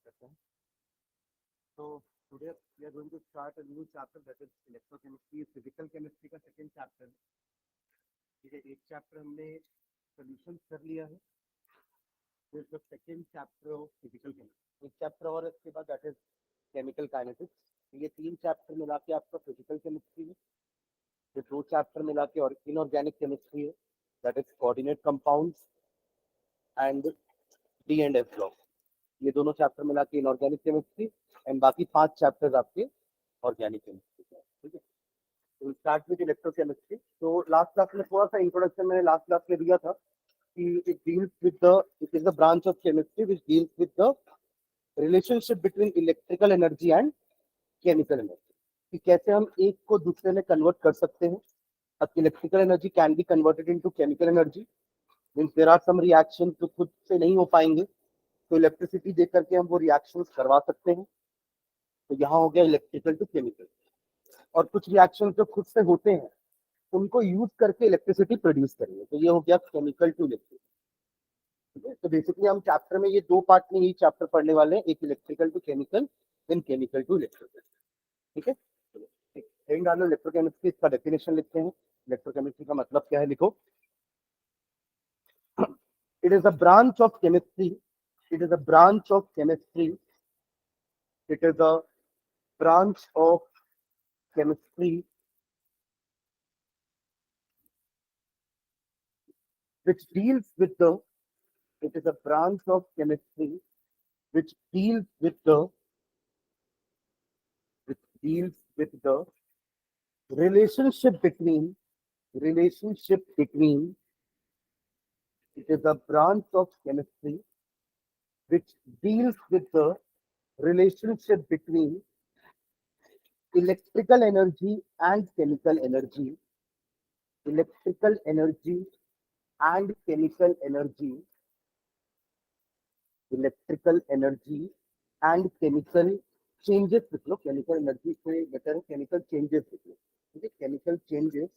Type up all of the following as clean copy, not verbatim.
करते हैं. So today we are going to start a new chapter, that is electrochemistry, physical chemistry का second chapter. ठीक है, एक चैप्टर हमने solution कर लिया है. This is the second chapter of physical chemistry. एक चैप्टर और इसके बाद that is chemical kinetics. ये तीन चैप्टर मिला के आपका फिजिकल केमिस्ट्री है. ये दो चैप्टर मिला के और इनऑर्गेनिक केमिस्ट्री है, that is coordinate compounds and D&F block. ये दोनों चैप्टर मिला के इनऑर्गेनिक केमिस्ट्री एंड बाकी 5 चैप्टर्स आपके ऑर्गेनिक केमिस्ट्री के. ठीक है, तो स्टार्ट विद इलेक्ट्रोकेमिस्ट्री. तो लास्ट क्लास में थोड़ा सा इंट्रोडक्शन मैंने लास्ट क्लास में दिया था कि it deals with the, it is the branch of chemistry which deals with the relationship between electrical energy and chemical energy, कि कैसे हम एक को दूसरे में कन्वर्ट कर सकते हैं. अब electrical energy can be converted into chemical energy, means there are some reactions जो खुद से नहीं हो पाएंगे, तो इलेक्ट्रिसिटी दे करके हम वो रिएक्शंस करवा सकते हैं. तो यहाँ हो गया इलेक्ट्रिकल टू केमिकल. और कुछ रिएक्शंस जो खुद से होते हैं उनको यूज करके इलेक्ट्रिसिटी प्रोड्यूस करेंगे, तो ये हो गया केमिकल टू इलेक्ट्रिकल. ठीक है, तो बेसिकली हम चैप्टर में ये दो पार्ट में यही चैप्टर पढ़ने वाले हैं, एक electrical to chemical, then chemical to electrical. ठीक है, हेडिंग डालो इलेक्ट्रोकेमिस्ट्री, इसका डेफिनेशन लिखते हैं. इलेक्ट्रोकेमिस्ट्री का मतलब क्या है, लिखो. It is a branch of chemistry, it is a branch of chemistry, it is a branch of chemistry which deals with the, it is a branch of chemistry which deals with the, which deals with the relationship between, it is a branch of chemistry which deals with the relationship between electrical energy and chemical energy, electrical energy and chemical energy, electrical energy and chemical changes लिख लो. chemical energy से better है chemical changes लिख लो. ठीक है, chemical changes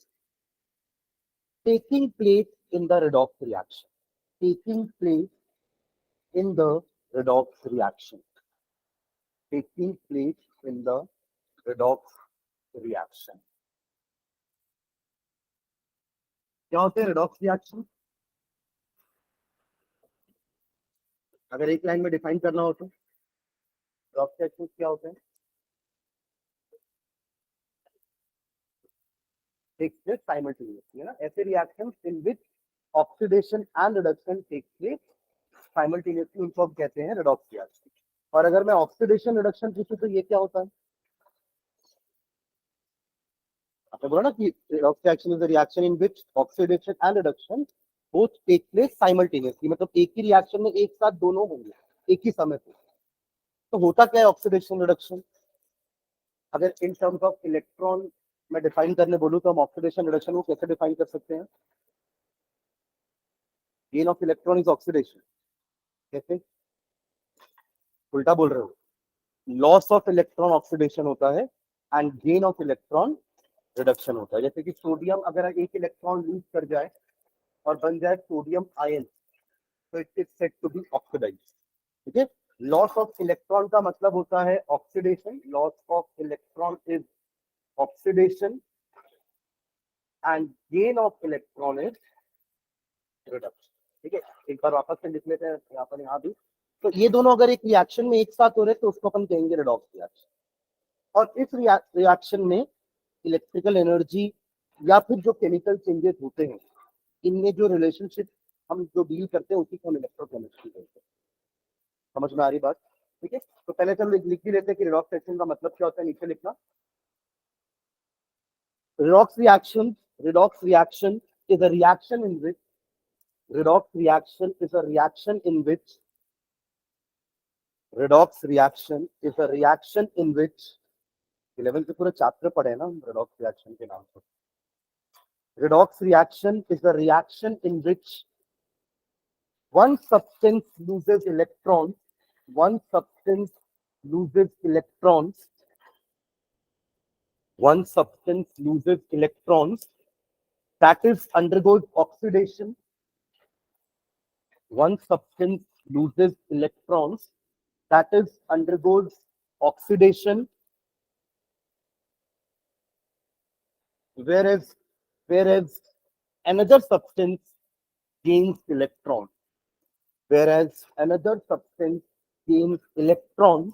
taking place in the redox reaction, taking place in the redox reaction, taking place in the redox reaction. क्या होते हैं redox reaction? अगर एक लाइन में डिफाइन करना हो तो redox reactions क्या होते हैं? takes place simultaneously, है ना. ऐसे reactions in which oxidation and reduction takes place simultaneously, उनको हम कहते हैं redox reaction. और अगर मैं ऑक्सीडेशन रिडक्शन पूछूं तो ये क्या होता है? आपने बोला ना कि redox reaction is a reaction in which oxidation and reduction both take place simultaneously, मतलब एक ही रिएक्शन में एक साथ दोनों होंगे एक ही समय पे. तो होता क्या है ऑक्सीडेशन रिडक्शन? अगर इन टर्म्स ऑफ इलेक्ट्रॉन में डिफाइन करने बोलूं तो हम ऑक्सीडेशन रिडक्शन को कैसे डिफाइन कर सकते हैं? Gain of electron is oxidation. कैसे? उल्टा बोल रहे हो. लॉस ऑफ इलेक्ट्रॉन ऑक्सीडेशन होता है and gain of electron reduction होता है. जैसे कि सोडियम अगर एक इलेक्ट्रॉन लूज कर जाए और बन जाए सोडियम आयन, तो it is said to be oxidized. ठीक है, लॉस ऑफ इलेक्ट्रॉन का मतलब होता है oxidation. Loss of electron is oxidation and gain of electron is reduction. ठीक है, एक बार वापस से लिख लेते हैं यहाँ पर, यहाँ भी. तो ये दोनों अगर एक रिएक्शन में एक साथ हो रहे तो उसको अपन कहेंगे रिडॉक्स रिएक्शन. और इस रिएक्शन में इलेक्ट्रिकल एनर्जी या फिर जो केमिकल चेंजेस होते हैं, इनमें जो रिलेशनशिप हम जो डील करते हैं उसी को हम इलेक्ट्रोकेमिस्ट्री कहते हैं. समझ में आ रही बात? ठीक है, तो पहले चलो लिख भी लेते हैं कि रिडॉक्स रिएक्शन का मतलब क्या होता है. नीचे लिखना, redox reaction is a reaction in which, redox reaction is a reaction in which, redox reaction is a reaction in which 11th के पूरे चैप्टर पढ़े ना redox reaction के नाम पर. redox reaction is a reaction in which one substance loses electrons, one substance loses electrons, one substance loses electrons, that is undergoes oxidation. One substance loses electrons, that is undergoes oxidation, whereas another substance gains electrons, whereas another substance gains electrons,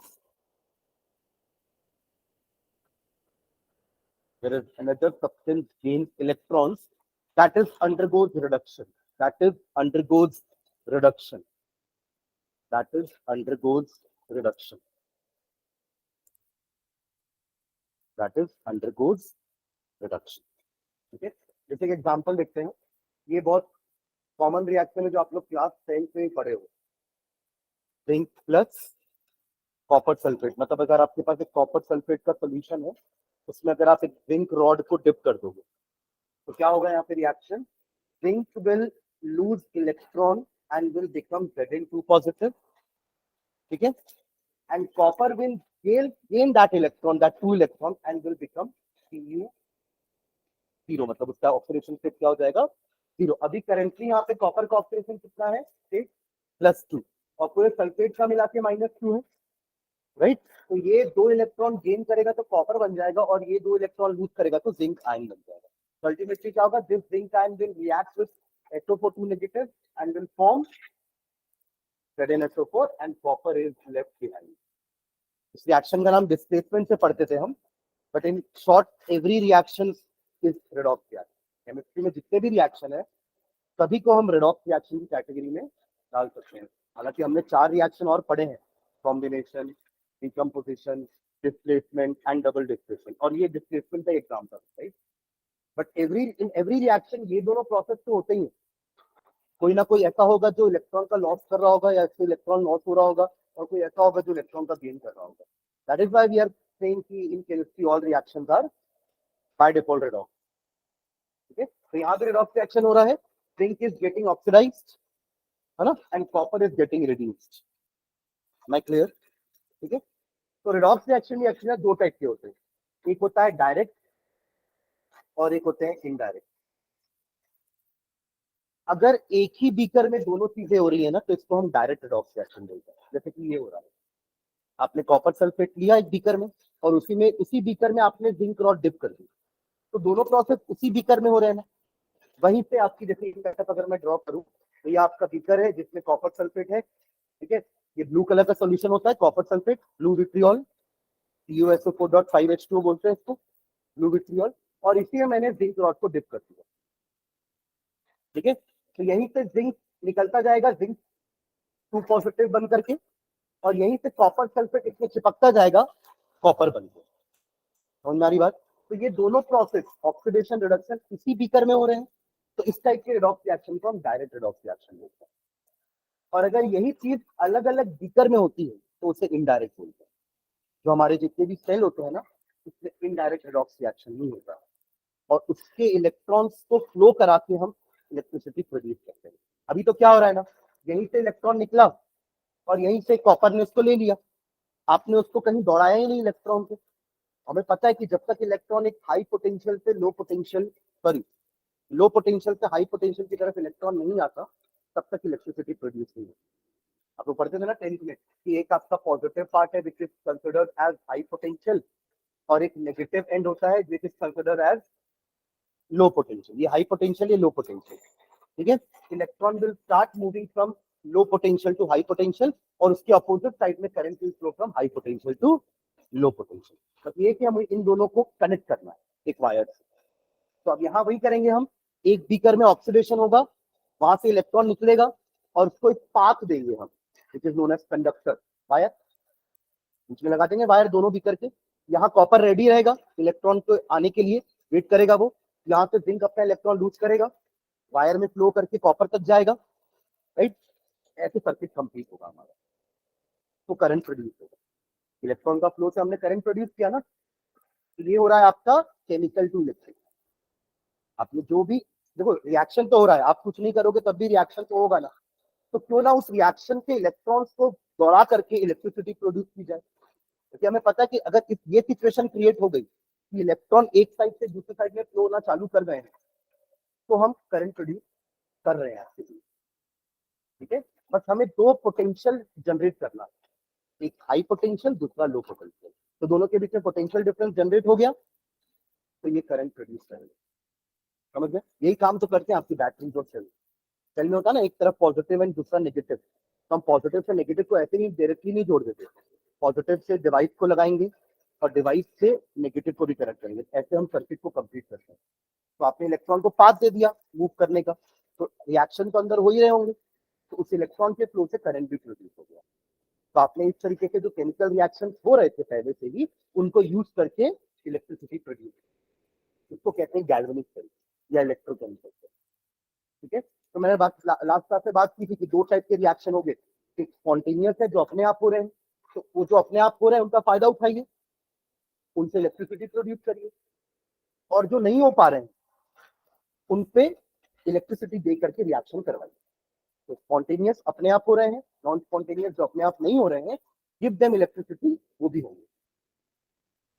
whereas another substance gains electrons, that is undergoes reduction, that is undergoes reduction, that is undergoes reduction, that is undergoes reduction. ठीक है, जैसे एक example देखते हैं, ये बहुत common reaction है जो आप लोग क्लास 10 में पढ़े हो, जिंक प्लस कॉपर सल्फेट। मतलब अगर आपके पास एक कॉपर सल्फेट का सोल्यूशन है, उसमें अगर आप एक जिंक रॉड को डिप कर दोगे तो क्या होगा यहाँ पे reaction, zinc will lose electron and will become Zn2 positive, ठीक है, and copper will gain that electron, that 2 electron and will become Cu 0, मतलब उसका ऑक्सीडेशन स्टेट क्या हो जाएगा, 0। अभी करेंटली यहाँ पे कॉपर का ऑक्सीडेशन कितना है, +2, और पूरे सल्फेट का मिला के -2 है, राइट। तो ये 2 इलेक्ट्रॉन गेन करेगा तो कॉपर बन जाएगा, और ये 2 इलेक्ट्रॉन लूज करेगा तो जिंक आयन बन जाएगा। तो अल्टीमेटली क्या होगा, this zinc ion will react with SO4 negative and will form ZnSO4 and copper is left behind. इस रिएक्शन का नाम डिस्प्लेसमेंट से पढ़ते थे हम, but in short every reaction is redox reaction. Chemistry में जितने भी रिएक्शन है सभी को हम रेडॉक्स रिएक्शन की कैटेगरी में डाल सकते हैं। हालांकि हमने 4 रिएक्शन और पढ़े हैं, combination, decomposition, displacement and double displacement, और ये डिस्प्लेसमेंट का एग्जांपल है, right. But in every reaction ये दोनों प्रोसेस तो होते ही हैं, कोई ना कोई ऐसा होगा जो इलेक्ट्रॉन का लॉस कर रहा होगा या इससे इलेक्ट्रॉन लॉस हो रहा होगा, और कोई ऐसा होगा जो इलेक्ट्रॉन का गेन कर रहा होगा। That is why we are saying कि in chemistry all reactions are by default redox, ठीक है। तो यहाँ पे रेडॉक्स रिएक्शन हो रहा है, जिंक इज गेटिंग ऑक्सीडाइज्ड, है ना, and copper is getting reduced. मैं क्लियर, ठीक है। तो रेडॉक्स रिएक्शन एक्चुअली 2 टाइप के होते हैं, एक होता है डायरेक्ट और एक होते हैं इनडायरेक्ट। अगर एक ही बीकर में दोनों चीजें हो रही है ना, तो इसको हम डायरेक्ट रेडॉक्स रिएक्शन बोलते हैं। जैसे कि ये हो रहा है, आपने कॉपर सल्फेट लिया एक बीकर में, और उसी बीकर में आपने जिंक रॉड डिप कर दी, तो दोनों प्रोसेस उसी बीकर में हो रहे हैं ना। वहीं पे आपकी जैसे सेटअप अगर मैं ड्रॉ करूं, तो ये आपका बीकर है जिसमें कॉपर सल्फेट है, ठीक है। ये ब्लू कलर का सोल्यूशन होता है copper sulphate, blue vitriol, CuSO4.5H2 बोलते हैं इसको, ब्लू विट्रियोल, और इसी में मैंने जिंक रॉड को डिप कर दिया, ठीक है। तो यहीं से जिंक निकलता जाएगा, जिंक 2 पॉजिटिव बन करके, और यहीं से कॉपर सल्फेट इसमें चिपकता जाएगा कॉपर बन के। समझ में आ रही बात। तो ये दोनों प्रोसेस ऑक्सीडेशन रिडक्शन इसी बीकर में हो रहे हैं, तो इस टाइप के रेडॉक्स रिएक्शन को हम डायरेक्ट रेडॉक्स रिएक्शन बोलते हैं। और अगर यही चीज अलग अलग बीकर में होती है तो उसे इनडायरेक्ट बोलते हैं। जो हमारे जितने भी सेल होते हैं ना, उसमें इनडायरेक्ट रेडॉक्स रिएक्शन नहीं होता, और उसके इलेक्ट्रॉन्स को फ्लो करा के हम इलेक्ट्रिसिटी प्रोड्यूस करते हैं। अभी तो क्या हो रहा है ना, यहीं से इलेक्ट्रॉन निकला और यहीं से कॉपर ने उसको ले लिया, आपने उसको कहीं दौड़ाया ही नहीं इलेक्ट्रॉन को। हमें पता है कि जब तक इलेक्ट्रॉन एक हाई पोटेंशियल से low potential, sorry, low potential से हाई पोटेंशियल की तरफ इलेक्ट्रॉन नहीं आता, तब तक इलेक्ट्रिसिटी प्रोड्यूस नहीं होती। आप लोग पढ़ते थे ना 10th में कि एक आपका पॉजिटिव पार्ट है which is considered as high potential, और एक नेगेटिव एंड होता है which is considered as low potential. ये हाई पोटेंशियल, ये लो पोटेंशियल, ठीक है। Electron will start moving from low potential to high potential, और उसके अपोजिट साइड में current will flow from high potential to low potential. तो ये कि हमें इन दोनों को कनेक्ट करना है एक वायर से। तो अब यहाँ वही करेंगे हम, एक बीकर में ऑक्सीडेशन होगा, वहां से इलेक्ट्रॉन निकलेगा, और उसको एक पाथ देंगे हम which is known as conductor wire. बीच में लगा देंगे वायर दोनों बीकर के, यहाँ कॉपर रेडी रहेगा इलेक्ट्रॉन को आने के लिए, वेट करेगा वो, यहाँ से जिंक अपना इलेक्ट्रॉन लूज करेगा, वायर में फ्लो करके कॉपर तक जाएगा, राइट। ऐसे सर्किट कंप्लीट होगा हमारा, तो करंट प्रोड्यूस होगा। इलेक्ट्रॉन का फ्लो से हमने करंट प्रोड्यूस किया ना, तो ये हो रहा है आपका केमिकल टू इलेक्ट्रिक। आपने जो भी देखो रिएक्शन तो हो रहा है, आप कुछ नहीं करोगे तब भी रिएक्शन तो होगा ना, तो क्यों ना उस रिएक्शन के इलेक्ट्रॉन्स को दौड़ा करके इलेक्ट्रिसिटी प्रोड्यूस की जाए। क्योंकि हमें पता है कि अगर ये सिचुएशन क्रिएट हो गई कि इलेक्ट्रॉन एक साइड से दूसरी साइड में फ्लो होना चालू कर गए हैं, तो हम करंट प्रोड्यूस कर रहे हैं एक्चुअली, ठीक है। बस हमें 2 पोटेंशियल जनरेट करना है, एक हाई पोटेंशियल, दूसरा लो पोटेंशियल, तो दोनों के बीच में पोटेंशियल डिफरेंस जनरेट हो गया, तो ये करंट प्रोड्यूस करेंगे। समझ गए? यही काम तो करते हैं आपकी बैटरी और सेल। सेल में होता है ना, एक तरफ पॉजिटिव एंड दूसरा नेगेटिव, तो हम पॉजिटिव से नेगेटिव को ऐसे नहीं डायरेक्टली नहीं जोड़ देते, पॉजिटिव से डिवाइस को लगाएंगे और डिवाइस से नेगेटिव को भी कनेक्ट करेंगे, ऐसे हम सर्किट को कंप्लीट करते हैं। तो आपने इलेक्ट्रॉन को पाथ दे दिया मूव करने का, तो रिएक्शन तो अंदर हो ही रहे होंगे, तो उस इलेक्ट्रॉन के फ्लो से करंट भी प्रोड्यूस हो गया। तो आपने इस तरीके के जो केमिकल रिएक्शन हो रहे थे पहले से ही, उनको यूज करके इलेक्ट्रिसिटी प्रोड्यूस, इसको कहते हैं गैल्वेनिक सेल या इलेक्ट्रोकेमिकल सेल। ठीक है, तो मैंने लास्ट क्लास में बात की थी कि दो टाइप के रिएक्शन हो गए, एक स्पॉन्टेनियस है जो अपने आप हो रहे हैं, तो वो जो अपने आप हो रहे हैं उनका फायदा उठाइए, उनसे इलेक्ट्रिसिटी प्रोड्यूस करिए, और जो नहीं हो पा रहे हैं उन पे इलेक्ट्रिसिटी दे करके रिएक्शन करवाइए। तो स्पॉन्टेनियस अपने आप हो रहे हैं, नॉन स्पॉन्टेनियस जो अपने आप नहीं हो रहे हैं, गिव देम इलेक्ट्रिसिटी, वो भी होंगे।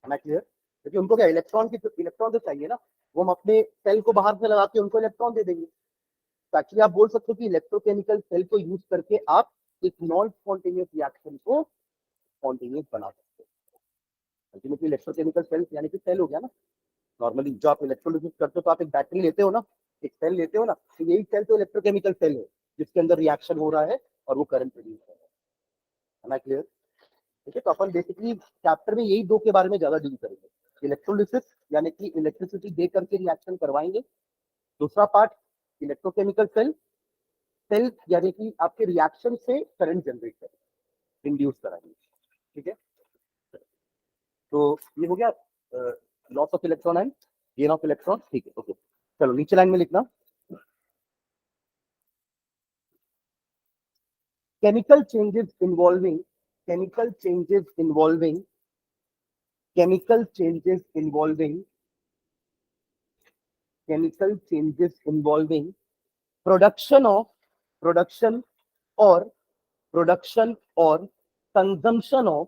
है क्लियर? क्योंकि उनको क्या इलेक्ट्रॉन तो चाहिए ना, वो हम अपने सेल को बाहर से लगा के उनको इलेक्ट्रॉन दे देंगे। तो एक्चुअली आप बोल सकते हो कि इलेक्ट्रोकेमिकल सेल को यूज करके आप एक नॉन स्पॉन्टेनियस रिएक्शन को स्पॉन्टेनियस बना सकते हो। अल्टीमेटली इलेक्ट्रोकेमिकल सेल यानी कि सेल हो गया ना। नॉर्मली जो आप इलेक्ट्रोलिसिस करते हो तो आप एक बैटरी लेते हो ना, एक सेल लेते हो ना, तो यही सेल तो इलेक्ट्रोकेमिकल सेल है जिसके अंदर रिएक्शन हो रहा है और वो करंट प्रोड्यूस कर रहा है। ना क्लियर? ठीक है, तो अपन बेसिकली चैप्टर में यही दो के बारे में ज्यादा डील करेंगे, इलेक्ट्रोलिसिस यानी कि इलेक्ट्रिसिटी दे करके रिएक्शन करवाएंगे, दूसरा पार्ट इलेक्ट्रोकेमिकल सेल, सेल यानी कि आपके रिएक्शन से करंट जनरेट करेंगे, इंड्यूस कराएंगे। ठीक है, तो ये हो गया loss of electron and gain of electron. ठीक है, ओके, चलो नीचे लाइन में लिखना, chemical changes involving chemical changes involving chemical changes involving chemical changes involving production of production or consumption of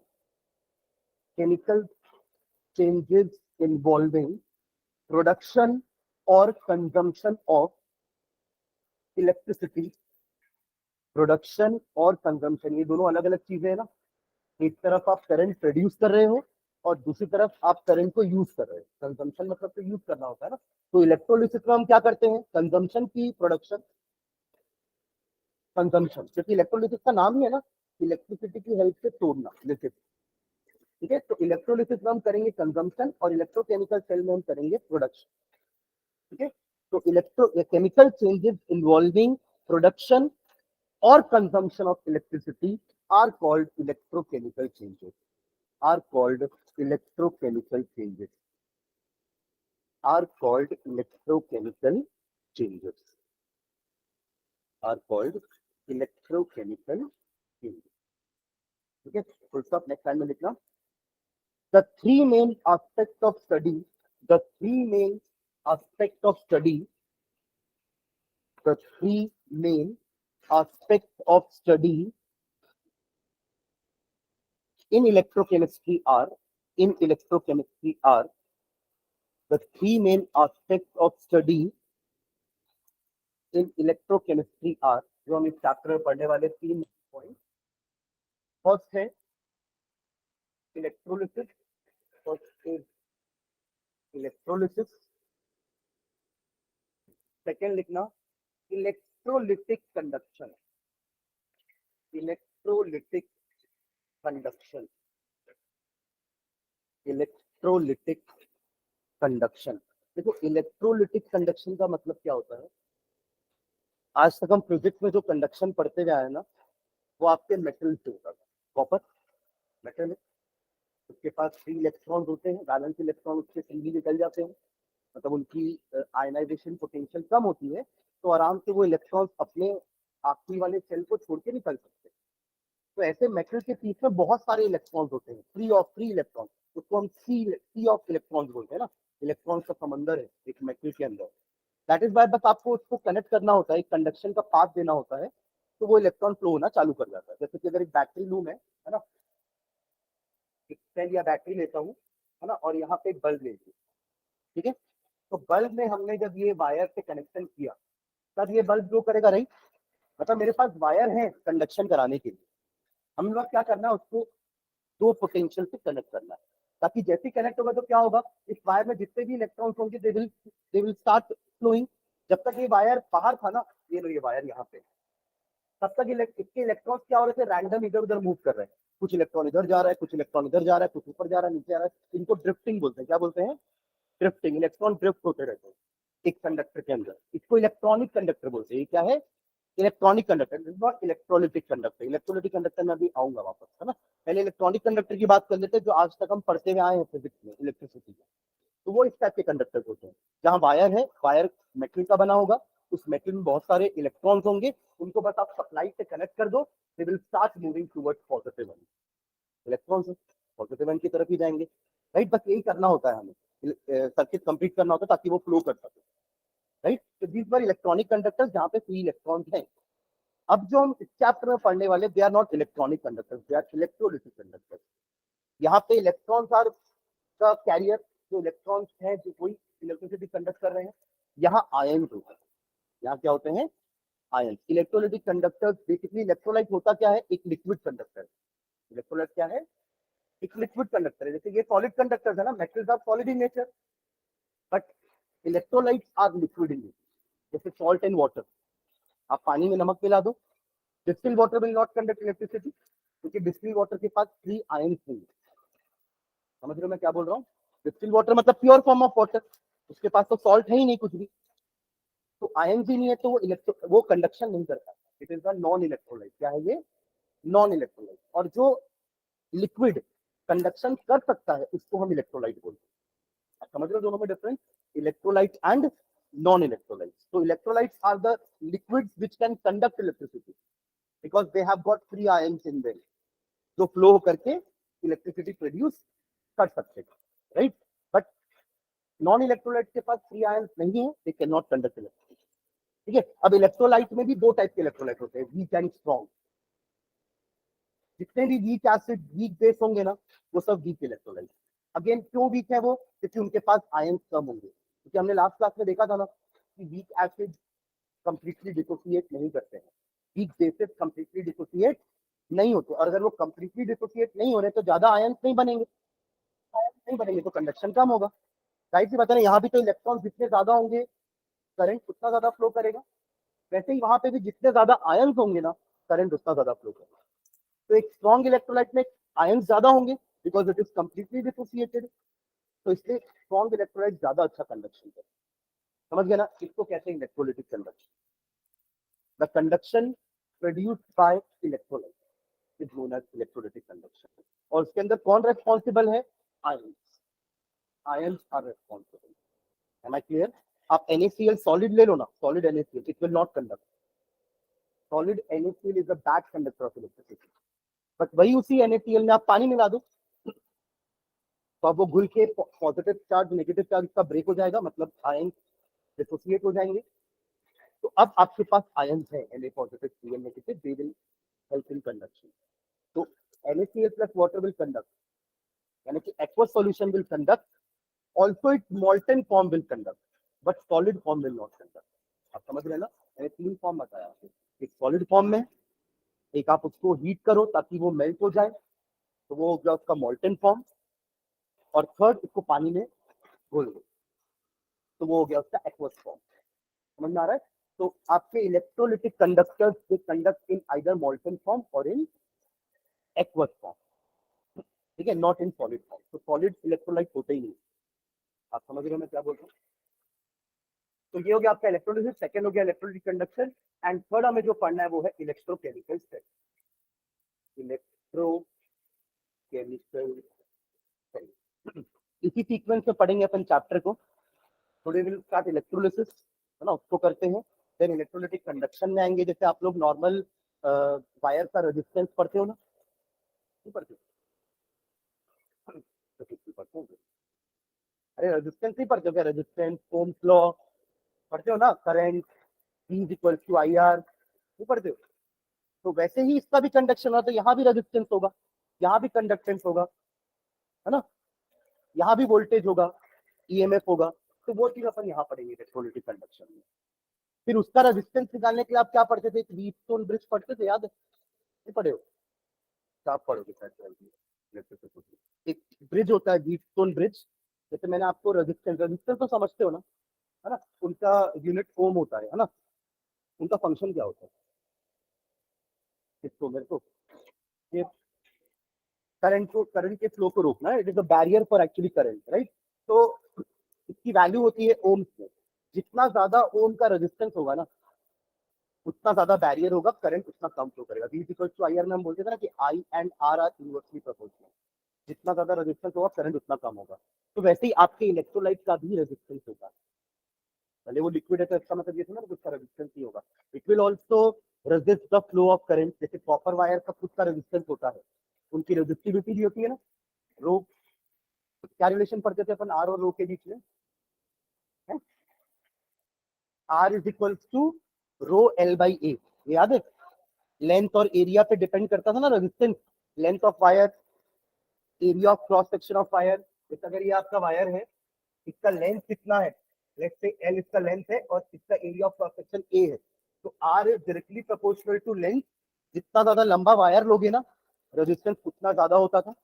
chemical changes involving production or consumption of electricity, production और consumption, ये दोनों अलग अलग चीजें है ना। एक तरफ आप करंट प्रोड्यूस कर रहे हो और दूसरी तरफ आप करंट को यूज कर रहे हो, कंजम्पशन मतलब तो यूज करना होता है ना। तो इलेक्ट्रोलिसिस में हम क्या करते हैं, कंजम्पशन की प्रोडक्शन, कंजम्पशन, क्योंकि इलेक्ट्रोलिसिस का नाम ही है ना, इलेक्ट्रिसिटी की हेल्प से तोड़ना, लिसिस। ठीक है, तो इलेक्ट्रोलिसिस में हम करेंगे कंजम्पशन और इलेक्ट्रोकेमिकल सेल में हम करेंगे प्रोडक्शन। ठीक है, तो chemical changes involving production or consumption of electricity are called electrochemical changes, are called electrochemical changes, are called electrochemical changes, are called electrochemical changes. ठीक है, फुल स्टॉप, नेक्स्ट लाइन में लिखना, the three main aspects of study, the three main aspects of study, the three main aspects of study in electrochemistry are the three main aspects of study in electrochemistry are, जो हम इस chapter में पढ़ने वाले तीन point, first है electrolysis, first is electrolysis, second लिखना electrolytic conduction, electrolytic conduction, electrolytic conduction. देखो इलेक्ट्रोलिटिक कंडक्शन का मतलब क्या होता है, आज तक हम फिजिक्स में जो कंडक्शन पढ़ते हुए आए ना, वो आपके मेटल से होता था। कॉपर मेटल है, उसके पास 3 इलेक्ट्रॉन होते हैं, बैलेंस इलेक्ट्रॉन उससे फ्रीली निकल जाते हैं, मतलब उनकी आयनाइजेशन पोटेंशियल कम होती है, तो आराम से वो इलेक्ट्रॉन अपने आखिरी वाले सेल को छोड़ के निकल सकते हैं। तो ऐसे मेटल के पीस में बहुत सारे इलेक्ट्रॉन्स होते हैं, फ्री इलेक्ट्रॉन, उसको हम सी ऑफ इलेक्ट्रॉन्स बोलते हैं ना, इलेक्ट्रॉन का समंदर है एक मेटल के अंदर। दैट इज वाई बस आपको उसको कनेक्ट करना होता है, एक कंडक्शन का पाथ देना होता है, तो वो इलेक्ट्रॉन फ्लो होना चालू कर जाता है। जैसे कि अगर एक बैटरी लूम है ना, एक सेल या बैटरी लेता हूँ, है ना, और यहाँ पे एक बल्ब ले ली, ठीक है, तो बल्ब में हमने जब ये वायर से कनेक्शन किया तब ये बल्ब ग्लो करेगा, राइट, मतलब मेरे पास वायर है कंडक्शन कराने के लिए। हम लोग क्या करना है, उसको दो पोटेंशियल से कनेक्ट करना है, ताकि जैसे कनेक्ट होगा तो क्या होगा, इस वायर में जितने भी इलेक्ट्रॉन्स होंगे दे विल स्टार्ट फ्लोइंग। जब तक ये वायर बाहर था ना, ये लो ये वायर यहाँ पे, तब तक इसके इलेक्ट्रॉन्स क्या हो रहे थे, रैंडम इधर उधर मूव कर रहे हैं। कुछ इलेक्ट्रॉन इधर जा रहा है, कुछ इलेक्ट्रॉन इधर जा रहा है, कुछ ऊपर जा रहा है, नीचे आ रहा है। इनको ड्रिफ्टिंग बोलते हैं। क्या बोलते हैं? ड्रिफ्टिंग। इलेक्ट्रॉन ड्रिफ्ट होते रहते हैं एक कंडक्टर के अंदर। इसको इलेक्ट्रॉनिक कंडक्टर बोलते हैं। ये क्या है? Electronic conductor, not electrolytic conductor. Electrolytic conductor में अभी आऊंगा वापस, है ना। पहले इलेक्ट्रॉनिक कंडक्टर की बात कर लेते हैं, जो आज तक हम पढ़ते हुए आए हैं फिजिक्स में, इलेक्ट्रिसिटी में। तो वो इस टाइप के कंडक्टर होते हैं, जहाँ वायर है, वायर मेटल का बना होगा, उस मेटल में बहुत सारे इलेक्ट्रॉन्स होंगे, उनको बस आप सप्लाई से कनेक्ट कर दो, they will start moving towards positive one. Electrons positive one की तरफ ही जाएंगे, राइट। बस यही करना होता है हमें, सर्किट कंप्लीट करना होता है ताकि वो फ्लो कर सके, राइट। तो दीज वर इलेक्ट्रॉनिक कंडक्टर्स जहाँ पे फ्री इलेक्ट्रॉन्स हैं। अब जो हम इस चैप्टर में पढ़ने वाले, they are not electronic conductors, they are electrolytic conductors. यहाँ पे इलेक्ट्रॉन्स आर का कैरियर, जो इलेक्ट्रॉन्स हैं जो कोई इलेक्ट्रिसिटी कंडक्ट कर रहे हैं। यहाँ आयन होता है, यहाँ क्या होते हैं? Ion. Electrolytic conductors basically, electrolyte होता क्या है? एक लिक्विड कंडक्टर। इलेक्ट्रोलाइट क्या है? एक लिक्विड कंडक्टर है। जैसे ये सॉलिड कंडक्टर्स है ना, metals are solid in nature, but electrolytes are liquid in nature. जैसे सॉल्ट एंड वाटर, आप पानी में नमक मिला दो, distil water will not conduct electricity, क्योंकि डिस्टिल वाटर के पास 3 आयंस नहीं है। समझ रहे हो मैं क्या बोल रहा हूँ? डिस्टिल वाटर मतलब प्योर फॉर्म ऑफ वाटर, उसके पास तो सॉल्ट है ही नहीं कुछ भी, तो आयंस ही नहीं है, तो वो कंडक्शन नहीं करता। It is the non electrolyte. क्या है ये? Non electrolyte. और जो लिक्विड कंडक्शन कर सकता है उसको हम इलेक्ट्रोलाइट बोलते हैं। आप समझ रहे हो दोनों में difference? Electrolyte and non electrolyte. तो electrolytes are the liquids which can conduct electricity because they have got 3 ions in them, जो फ्लो करके इलेक्ट्रिसिटी प्रोड्यूस कर सकते हैं, राइट। बट नॉन इलेक्ट्रोलाइट के पास 3 आयंस नहीं है, they can not conduct electricity. ठीक है। अब इलेक्ट्रोलाइट में भी 2 टाइप के इलेक्ट्रोलाइट होते हैं, वीक एंड स्ट्रॉन्ग। जितने भी वीक एसिड, वीक बेस होंगे ना, वो सब वीक इलेक्ट्रोलाइट। अगेन क्यों वीक है वो? क्योंकि उनके पास आयंस कम होंगे। क्योंकि हमने लास्ट क्लास में देखा था ना कि वीक एसिड कंप्लीटली डिसोसिएट नहीं करते हैं, वीक बेसिस कंप्लीटली डिसोसिएट नहीं होते, और अगर वो कंप्लीटली डिसोसिएट नहीं हो रहे तो ज्यादा आयंस नहीं बनेंगे, आयंस नहीं बनेंगे तो कंडक्शन कम होगा। राइट सी बता रहे हैं। यहाँ भी तो इलेक्ट्रॉन जितने ज्यादा होंगे करंट उतना ज्यादा फ्लो करेगा, वैसे ही वहां पे भी जितने ज्यादा आयंस होंगे ना, करंट उतना ज्यादा फ्लो करेगा। तो एक स्ट्रॉन्ग इलेक्ट्रोलाइट में आयंस ज्यादा होंगे because it is completely dissociated, तो इसलिए स्ट्रॉन्ग इलेक्ट्रोलाइट ज्यादा अच्छा कंडक्शन करेगा। समझ गया ना? इसको कहते हैं electrolytic conduction. The conduction produced by electrolyte is known as electrolytic conduction. और उसके अंदर कौन रेस्पॉन्सिबल है? Ions. Ions are responsible. Am I clear? आप NaCl सॉलिड ले लो ना, solid NaCl, it will not conduct. Solid NaCl is a bad conductor of electricity. But वही उसी NaCl में आप पानी मिला दो, तो अब वो घुल के पॉजिटिव चार्ज नेगेटिव चार्ज का ब्रेक हो जाएगा, मतलब आयन डिसोसिएट हो जाएंगे। तो अब आपके पास आयंस है Na positive Cl negative, they will help in conduction. तो NaCl plus water will conduct, यानी कि aqueous solution will conduct, also it's मॉल्टन form will conduct, but solid form will not conduct. आप समझ रहे ना? मैंने 3 फॉर्म बताया आपको, एक सॉलिड फॉर्म में, एक आप उसको हीट करो ताकि वो मेल्ट हो जाए, तो वो हो गया उसका मॉल्टन फॉर्म, और थर्ड उसको पानी में घोल दो, तो वो हो गया उसका एक्वस फॉर्म। समझ में आ रहा है? तो आपके electrolytic conductors they conduct in either मॉल्टन form और इन एक्वस फॉर्म, ठीक है, नॉट इन सॉलिड फॉर्म। तो सॉलिड इलेक्ट्रोलाइट होते ही नहीं। आप समझ रहे हो मैं क्या बोल रहा हूँ? तो ये हो गया आपका इलेक्ट्रोलिसिस, सेकंड हो गया इलेक्ट्रोलिटिक कंडक्शन, एंड थर्ड हमें जो पढ़ना है वो है इलेक्ट्रोकेमिकल स्टेट। इलेक्ट्रोकेमिकल इसी सीक्वेंस में पढ़ेंगे अपन चैप्टर को। थोड़े विल स्टार्ट इलेक्ट्रोलिसिस, है ना, उसको करते हैं, देन इलेक्ट्रोलिटिक कंडक्शन में आएंगे। जैसे आप लोग नॉर्मल वायर का रेजिस्टेंस पढ़ते हो ना, नहीं पढ़ते? तो किसकी पढ़ते हो? अरे रेजिस्टेंस नहीं पढ़ते हो क्या? रेजिस्टेंस, ओम्स लॉ पढ़ते हो ना, current V is equal to IR, नहीं पढ़ते हो? तो वैसे ही इसका भी कंडक्शन होगा, तो यहाँ भी रेजिस्टेंस होगा, यहाँ भी कंडक्टेंस होगा, है ना, यहाँ भी वोल्टेज होगा, EMF होगा। तो वो चीज अपन यहाँ पढ़ेंगे इलेक्ट्रोलिटिक कंडक्शन में। फिर उसका रेजिस्टेंस निकालने के लिए आप क्या पढ़ते थे? एक व्हीटस्टोन ब्रिज पढ़ते थे, याद है? नहीं पढ़े हो? तो आप पढ़ोगे सर। एक ब्रिज होता है, व्हीटस्टोन ब्रिज, जैसे मैंने आपको रजिस्टर तो समझते हो ना, है ना, उनका यूनिट ओम होता है ना, उनका फंक्शन क्या होता है, इसको मेरे को ये करंट के फ्लो को रोकना है, it is a barrier for actually current, right. तो इसकी वैल्यू होती है ओम्स में, जितना ज्यादा ओम का रेजिस्टेंस होगा ना, उतना ज्यादा बैरियर होगा, करंट उतना कम फ्लो करेगा। V इक्वल टू IR में हम बोलते थे ना कि I and R are inversely proportional, जितना ज्यादा रेजिस्टेंस होगा करंट उतना कम होगा। तो वैसे ही आपके इलेक्ट्रोलाइट का भी रेजिस्टेंस होगा, भले वो लिक्विड है तो इसका मतलब ये था ना कि उसका रेजिस्टेंस ही होगा। It will also resist the flow of current, जैसे कॉपर वायर का खुद का रेजिस्टेंस होता है, उनकी रेजिस्टिविटी भी होती है ना, रो, क्या रिलेशन पढ़ते थे अपन आर और रो के बीच में, R is equal to rho L by A, याद है, लेंथ और एरिया पे डिपेंड करता था ना resistance, length of wire, area of cross section of wire. अगर ये आपका वायर है, इसका लेंथ कितना है, लेट्स से एल इसका लेंथ है और इसका area of cross section A है, तो R is directly proportional to length. जितना ज्यादा लंबा वायर लोगे ना, रेजिस्टेंस उतना ज्यादा होता था,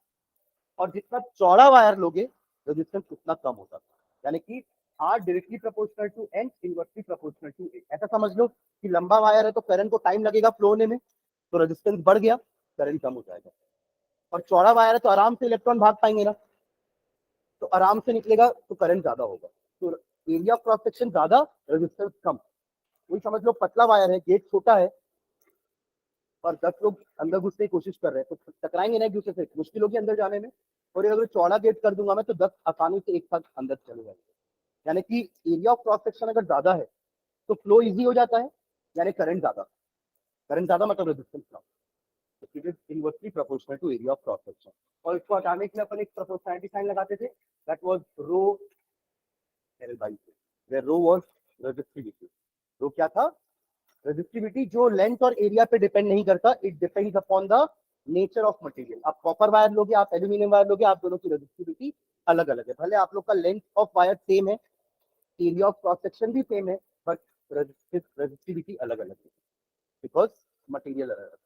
और जितना चौड़ा वायर लोगे रेजिस्टेंस उतना कम होता था। यानी कि R directly proportional to N, inversely proportional to A. ऐसा समझ लो कि लंबा वायर है तो करंट को टाइम लगेगा फ्लो होने में, तो रेजिस्टेंस बढ़ गया, करंट कम हो जाएगा। और चौड़ा वायर है तो आराम से इलेक्ट्रॉन भाग पाएंगे ना, तो आराम से निकलेगा तो करंट ज्यादा होगा। तो एरिया ऑफ क्रॉस सेक्शन ज्यादा, रेजिस्टेंस कम। वही समझ लो पतला वायर है, गेट छोटा है, और 10 लोग अंदर घुसने की कोशिश कर रहे हैं तो टकराएंगे ना एक दूसरे से, मुश्किल होगी अंदर जाने में। और अगर चौड़ा गेट कर दूंगा मैं तो 10 आसानी से एक साथ अंदर चले जाएंगे। यानी कि एरिया ऑफ क्रॉस सेक्शन अगर ज्यादा है तो फ्लो इजी हो जाता है, यानी करंट ज्यादा मतलब रेजिस्टेंस कम। It is inversely proportional to area of cross section. और इसको हटाने के लिए अपन एक प्रोपोर्शनैलिटी साइन लगाते थे, that was rho L by C, where rho was resistivity. Rho क्या था, रेजिस्टिविटी, जो लेंथ और एरिया पे डिपेंड नहीं करता, it depends upon the nature of material. आप कॉपर वायर लोगे, आप एल्यूमिनियम वायर लोगे, आप दोनों की रेजिस्टिविटी अलग अलग है। भले आप लोग का लेंथ ऑफ वायर सेम है, एरिया ऑफ क्रॉस सेक्शन भी सेम है, बट रेजिस्टिविटी अलग अलग है, बिकॉज मटेरियल अलग अलग।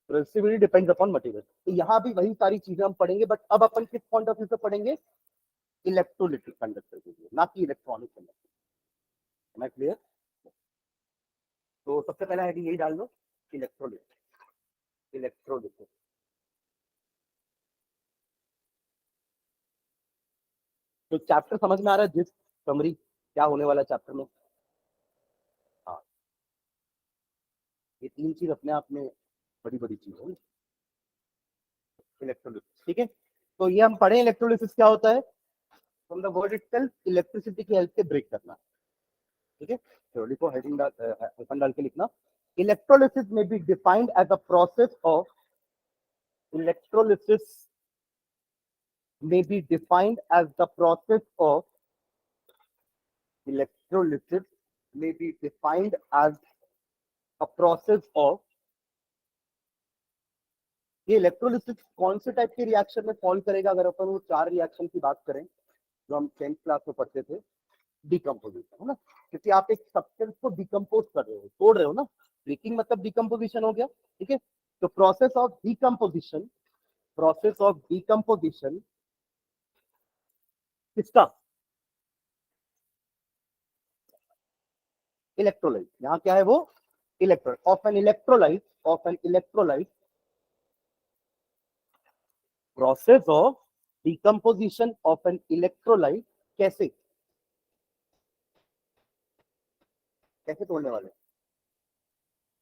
Resistivity depends upon material. तो यहाँ भी वही सारी चीजें हम पढ़ेंगे, बट अब अपन किस पॉइंट ऑफ व्यू से पढ़ेंगे, इलेक्ट्रोलिटिक कंडक्टर के लिए, ना कि इलेक्ट्रॉनिक कंडक्टर। मैं क्लियर? तो सबसे पहला हेडिंग यही डाल दो, इलेक्ट्रोलिटिक। इलेक्ट्रोलिटिक तो चैप्टर समझ में आ रहा है, जिस समरी क्या होने वाला चैप्टर में। हाँ, ये तीन चीज अपने आप में बड़ी बड़ी चीज है, इलेक्ट्रोलिसिस, ठीक है। तो ये हम पढ़े, इलेक्ट्रोलिसिस क्या होता है, from the word itself, electricity की हेल्प से ब्रेक करना, ठीक है। तो लिखो, हेडिंग डाल के लिखना, इलेक्ट्रोलिसिस में be defined as a process of, electrolysis may be defined as the process of, electrolysis may be defined as a process of, ये इलेक्ट्रोलिसिस कौन से टाइप के रिएक्शन में फॉल करेगा, अगर अपन वो 4 रिएक्शन की बात करें जो हम 10th क्लास में पढ़ते थे, डिकम्पोजिशन, है ना, क्योंकि आप एक सब्सटेंस को डिकम्पोज कर रहे हो, तोड़ रहे हो ना, ब्रेकिंग मतलब डिकम्पोजिशन हो गया, ठीक है। तो process of decomposition, process of decomposition किसका, इलेक्ट्रोलाइट। यहाँ क्या है वो, electrolyte, of an electrolyte, of an electrolyte, process of decomposition of an electrolyte, कैसे, कैसे तोड़ने वाले,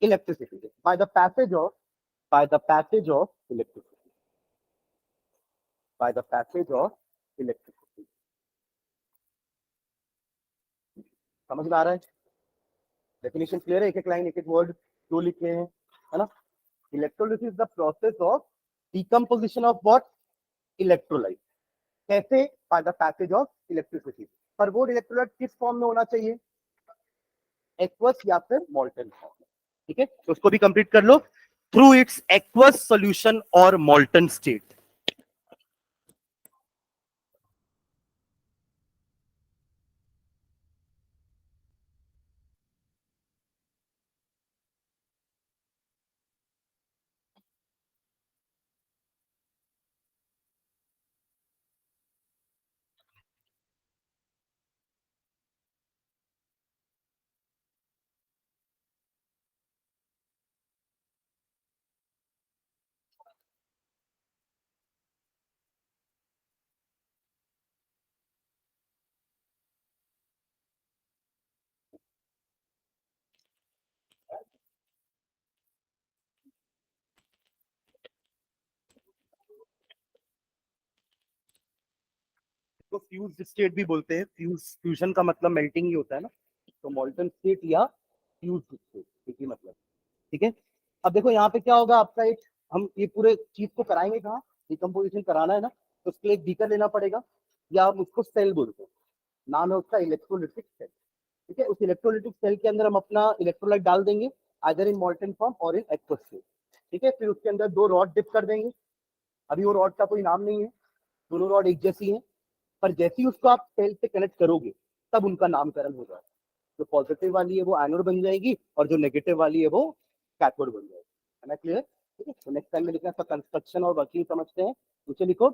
electricity, bye the passage of, bye the passage of electricity, bye the passage of electricity. समझ में आ रहा है, डेफिनेशन क्लियर है, एक एक लाइन एक एक वर्ड जो लिखे हैं, है ना। Electrolysis is the process of decomposition of what, electrolyte, कैसे, by the passage of electricity. पर वो इलेक्ट्रोलाइट किस फॉर्म में होना चाहिए, एक्वस या फिर मॉल्टन फॉर्म, ठीक है। तो उसको भी कंप्लीट कर लो, थ्रू इट्स एक्वस सॉल्यूशन और मॉल्टन स्टेट। इसको फ्यूज्ड स्टेट भी बोलते हैं। फ्यूजन का मतलब मेल्टिंग ही होता है ना, तो मॉल्टन स्टेट या फ्यूज्ड स्टेट, एक ही मतलब। ठीक है, अब देखो यहाँ पे क्या होगा आपका, एक हम ये पूरे चीज को कराएंगे कहाँ, डिकम्पोजिशन कराना है ना, तो उसके लिए एक बीकर लेना पड़ेगा, या हम उसको सेल बोलते हैं, नाम है उसका इलेक्ट्रोलिटिक सेल। ठीक है, उस इलेक्ट्रोलिटिक सेल के अंदर हम अपना इलेक्ट्रोलाइट डाल देंगे, आइदर इन मॉल्टन फॉर्म और इन एक्वस स्टेट। ठीक है, फिर उसके अंदर 2 रॉड डिप कर देंगे। अभी वो रॉड का कोई नाम नहीं है, दोनों रॉड एक जैसी है, पर जैसे ही उसको आप सेल से कनेक्ट करोगे तब उनका नामकरण होगा। जो पॉजिटिव वाली है वो एनोड बन जाएगी, और जो नेगेटिव वाली है वो कैथोड बन जाएगी। है ना क्लियर? ठीक है, तो नेक्स्ट टाइम में लिखना, कंस्ट्रक्शन और वर्किंग समझते हैं। नीचे लिखो,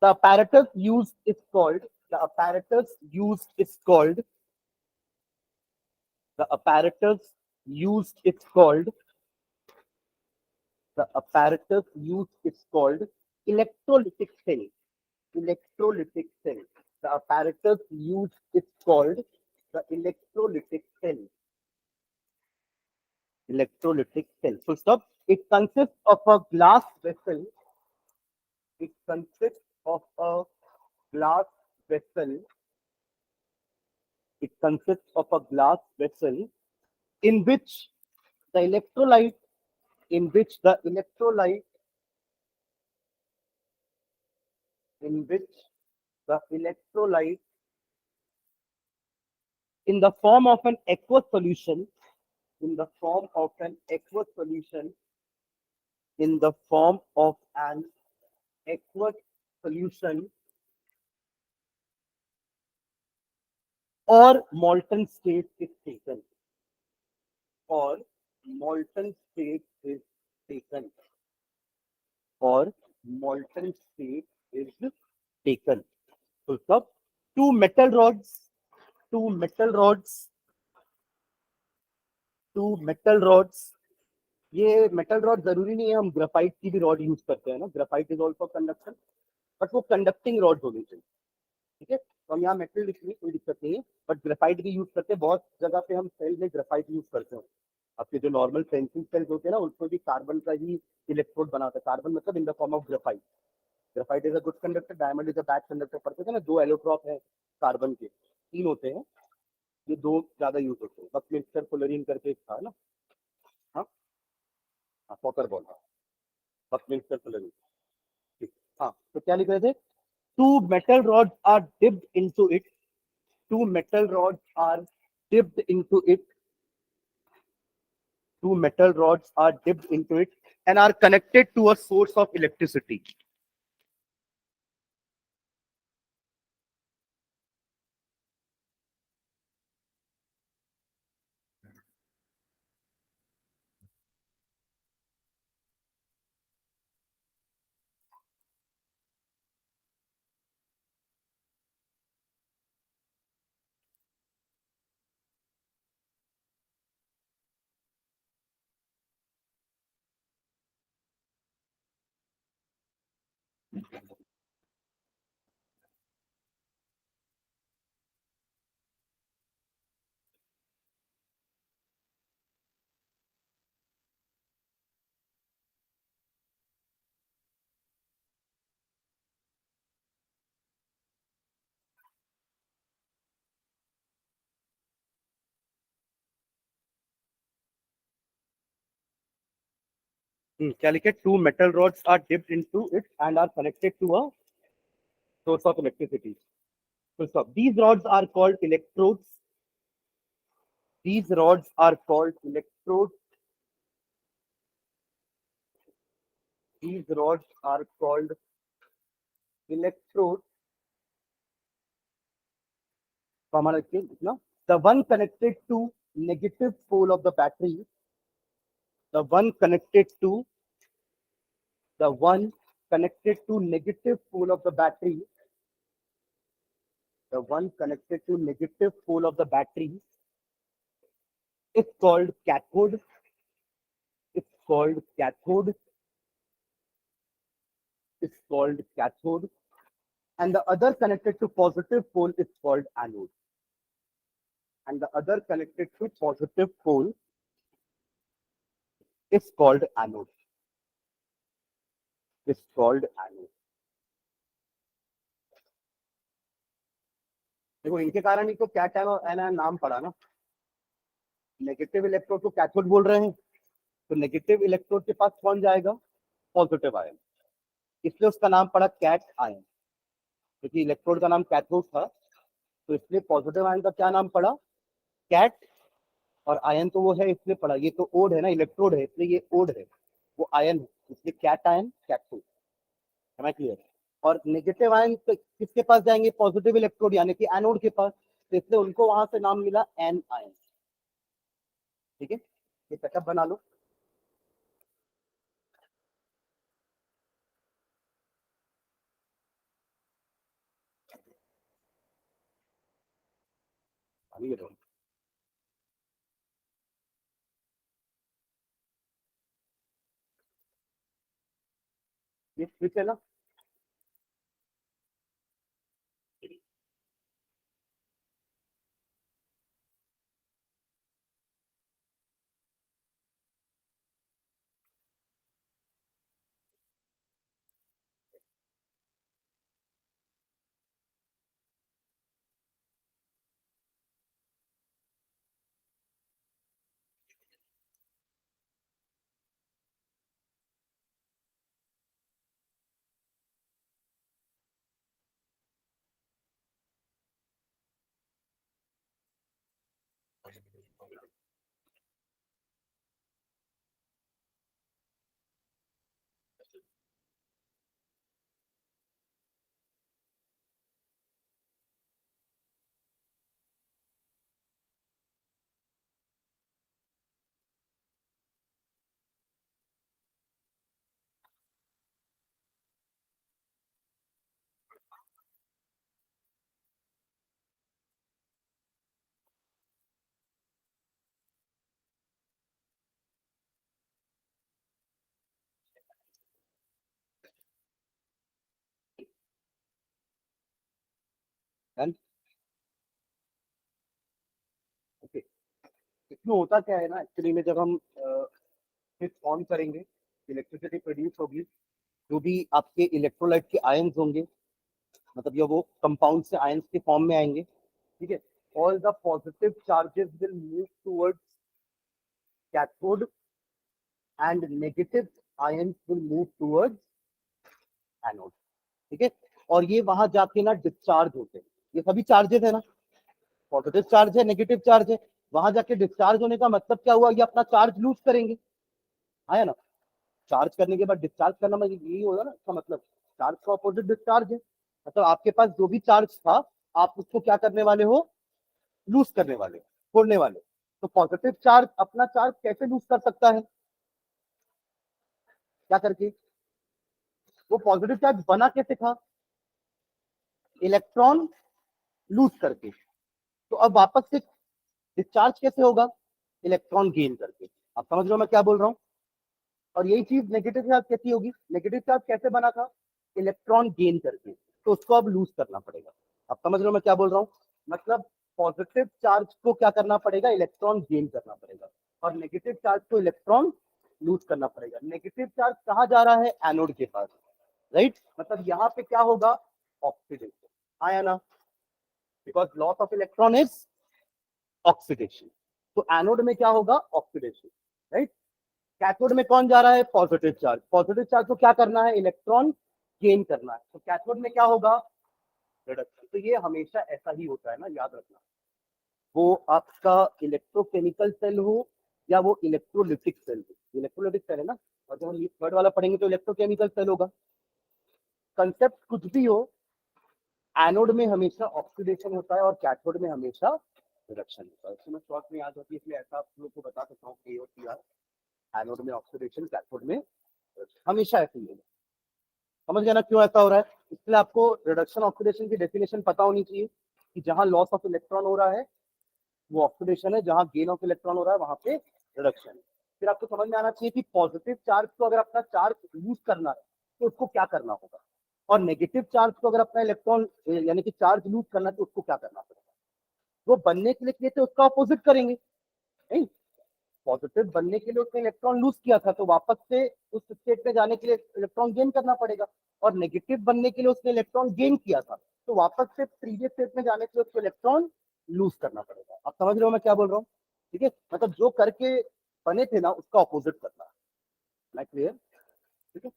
the apparatus used is called, the apparatus used is called, the apparatus used is called, the apparatus used is called electrolytic cell. Electrolytic cell. The apparatus used is called the electrolytic cell. Electrolytic cell. Full stop. It consists of a glass vessel. It consists of a glass vessel. It consists of a glass vessel in which the electrolyte, in which the electrolyte, in which the electrolyte, in the form of an aqueous solution, in the form of an aqueous solution, in the form of an aqueous solution or molten state is taken, or molten state is taken, or molten state is taken. Full stop. Two metal rods, two metal rods, two metal rods. ये metal rod जरूरी नहीं है, हम graphite की भी rod use करते हैं ना, graphite is also conductor, but वो कंडक्टिंग रॉड होनी चाहिए। ठीक है, तो हम यहाँ मेटल लिखने कोई दिक्कत नहीं है, बट ग्राफाइट भी यूज करते हैं। बहुत जगह पे हम सेल में ग्राफाइट यूज करते हैं। आपके जो नॉर्मल सेंसिंग सेल्स होते हैं ना, उसमें भी कार्बन का ही इलेक्ट्रोड बनाते हैं। कार्बन मतलब in the form of graphite. Graphite is a good conductor, diamond is a bad conductor. पढ़ते थे ना, 2 एलोट्रॉप है कार्बन के, 3 होते हैं, ये 2 ज्यादा यूज होते हैं। बकमिंस्टर फ्लोरीन करके एक था ना, हाँ हाँ, पॉकर बॉल, बकमिंस्टर फ्लोरीन। ठीक, हाँ, तो क्या लिख रहे थे? Two metal rods are dipped into it, two metal rods are dipped into it, two metal rods are dipped into it and are connected to a source of electricity. क्या लिखे? Two metal rods are dipped into it and are connected to a source of electricity. Full stop. These rods are called electrodes. These rods are called electrodes. These rods are called electrodes. The one connected to negative pole of the battery, the one connected to the one connected to negative pole of the battery, the one connected to negative pole of the battery is called cathode. It's called cathode. It's called cathode. And the other connected to positive pole is called anode. And the other connected to positive pole is called anode. Is called anode. देखो इनके कारण ही तो cation और anion नाम पड़ा ना। Negative electrode को cathode बोल रहे हैं, तो नेगेटिव इलेक्ट्रोड के पास कौन जाएगा? पॉजिटिव आयन, इसलिए उसका नाम पड़ा कैट आयन। क्योंकि इलेक्ट्रोड का नाम कैथोड था, तो इसलिए पॉजिटिव आयन का क्या नाम पड़ा? कैट। और आयन तो वो है इसलिए पड़ा, ये तो ओड है ना, इलेक्ट्रोड है इसलिए ये ओड है, वो आयन है इसलिए कैट आयन कैथोड। है क्लियर? और नेगेटिव आयन किसके पास जाएंगे? पॉजिटिव इलेक्ट्रोड यानी कि एनोड के पास, तो इसलिए उनको वहां से नाम मिला एन आयन। ठीक है, ये सेटअप बना लो। अभी ये स्विच है ना, डन। ओके, इसमें होता क्या है ना, एक्चुअली में जब हम स्विच ऑन करेंगे, इलेक्ट्रिसिटी प्रोड्यूस होगी, जो भी आपके इलेक्ट्रोलाइट के आयंस होंगे, मतलब ये वो कंपाउंड से आयंस के फॉर्म में आएंगे। ठीक है, all the positive charges will move towards cathode and negative ions will move towards anode. ठीक है, और ये वहां जाके ना डिस्चार्ज होते हैं, ये सभी चार्जेस है ना, पॉजिटिव चार्ज है नेगेटिव चार्ज है, वहां जाके डिस्चार्ज होने का मतलब क्या हुआ? ये अपना चार्ज लूज करेंगे, आया ना। चार्ज करने के बाद डिस्चार्ज करना मतलब यही होगा ना, इसका मतलब चार्ज का ऑपोजिट डिस्चार्ज है। मतलब आपके पास जो भी चार्ज था, आप उसको क्या करने वाले हो? लूज करने वाले, छोड़ने वाले। तो पॉजिटिव चार्ज अपना चार्ज कैसे लूज कर सकता है? क्या करके? वो पॉजिटिव चार्ज बना कैसे था? इलेक्ट्रॉन लूज करके। तो अब वापस से डिस्चार्ज कैसे होगा? इलेक्ट्रॉन गेन करके। आप समझ रहे हो मैं क्या बोल रहा हूँ? और यही चीज नेगेटिव चार्ज कैसी होगी? नेगेटिव चार्ज कैसे बना था? इलेक्ट्रॉन गेन करके। तो उसको अब लूज करना पड़ेगा। आप समझ रहे हो मैं क्या बोल रहा हूँ? मतलब पॉजिटिव चार्ज को क्या करना पड़ेगा? इलेक्ट्रॉन गेन करना पड़ेगा, और नेगेटिव चार्ज को इलेक्ट्रॉन लूज करना पड़ेगा। नेगेटिव चार्ज कहाँ जा रहा है? एनोड के पास, राइट। मतलब यहाँ पे क्या होगा? ऑक्सीडेशन। आया ना, because loss of electron is oxidation. तो एनोड में क्या होगा? Oxidation, right. कैथोड में कौन जा रहा है? Positive charge. पॉजिटिव चार्ज को क्या करना है? इलेक्ट्रॉन गेन करना है। तो कैथोड में क्या होगा? रिडक्शन। तो ये हमेशा ऐसा ही होता है ना, याद रखना। वो आपका इलेक्ट्रोकेमिकल सेल हो या वो इलेक्ट्रोलिटिक सेल हो, इलेक्ट्रोलिटिक सेल है ना, और जब हम थर्ड वाला पढ़ेंगे तो इलेक्ट्रोकेमिकल सेल होगा। कंसेप्ट कुछ भी हो, एनोड में हमेशा ऑक्सीडेशन होता है और कैथोड में हमेशा रिडक्शन होता है। इसमें शॉर्ट में याद होती है, इसलिए ऐसा आप लोग को बता सकता हूँ ए और सी आर। एनोड में ऑक्सीडेशन, कैथोड में हमेशा ऐसे ही होगा। समझ गया ना क्यों ऐसा हो रहा है? इसलिए आपको रिडक्शन ऑक्सीडेशन की डेफिनेशन पता होनी चाहिए कि जहां लॉस ऑफ इलेक्ट्रॉन हो रहा है वो ऑक्सीडेशन है, जहां गेन ऑफ इलेक्ट्रॉन हो रहा है वहां पे रिडक्शन है। फिर आपको समझ में आना चाहिए कि पॉजिटिव चार्ज को अगर अपना चार्ज लूज करना है तो उसको क्या करना होगा, और नेगेटिव चार्ज को अगर अपना इलेक्ट्रॉन यानी कि चार्ज लूज करना है तो उसको क्या करना पड़ेगा। वो बनने के लिए तो उसका अपोजिट करेंगे, नहीं। पॉजिटिव बनने के लिए उसने इलेक्ट्रॉन लूज किया था, तो वापस से उस स्टेट में जाने के लिए इलेक्ट्रॉन गेन करना पड़ेगा, और नेगेटिव बनने के लिए उसने इलेक्ट्रॉन गेन किया था, तो वापस से प्रीवियस स्टेट में जाने के लिए उसको इलेक्ट्रॉन लूज करना पड़ेगा। आप समझ रहे हो मैं क्या बोल रहा हूँ? ठीक है, मतलब जो करके बने थे ना उसका ऑपोजिट करना। Like clear? ठीक है,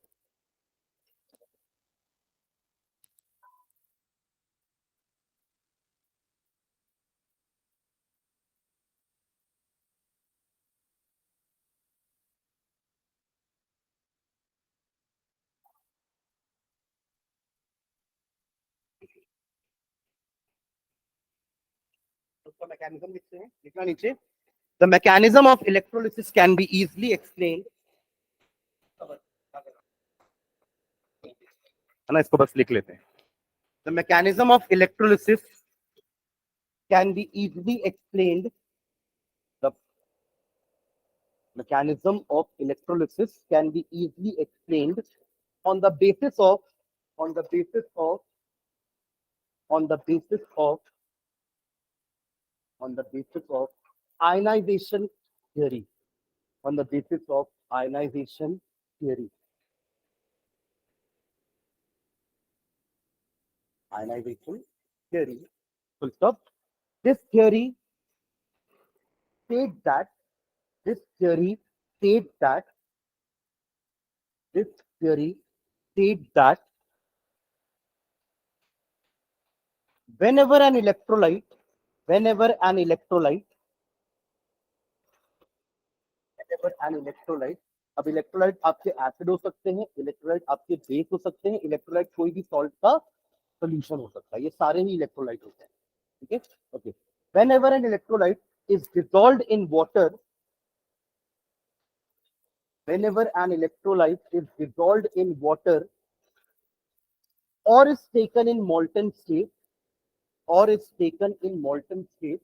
उसका मैकेनिज्म लिखते हैं, लिखना नीचे। The mechanism of electrolysis can be easily explain, है ना, इसको बस लिख लेते हैं। The mechanism of electrolysis can be easily explained, the mechanism of electrolysis can be easily explained on the basis of on the basis of on the basis of on the basis of ionization theory, on the basis of ionization theory, ionization theory, full stop. This theory states that this theory states that this theory states that whenever an electrolyte whenever an electrolyte whenever an electrolyte, अब electrolyte आपके acid हो सकते हैं, electrolyte आपके base हो सकते हैं, electrolyte कोई भी सॉल्ट का सोल्यूशन हो सकता है, ये सारे ही इलेक्ट्रोलाइट होते हैं। ठीक है, okay. whenever an electrolyte is dissolved in water whenever an electrolyte is dissolved in water or is taken in molten state or is taken in molten state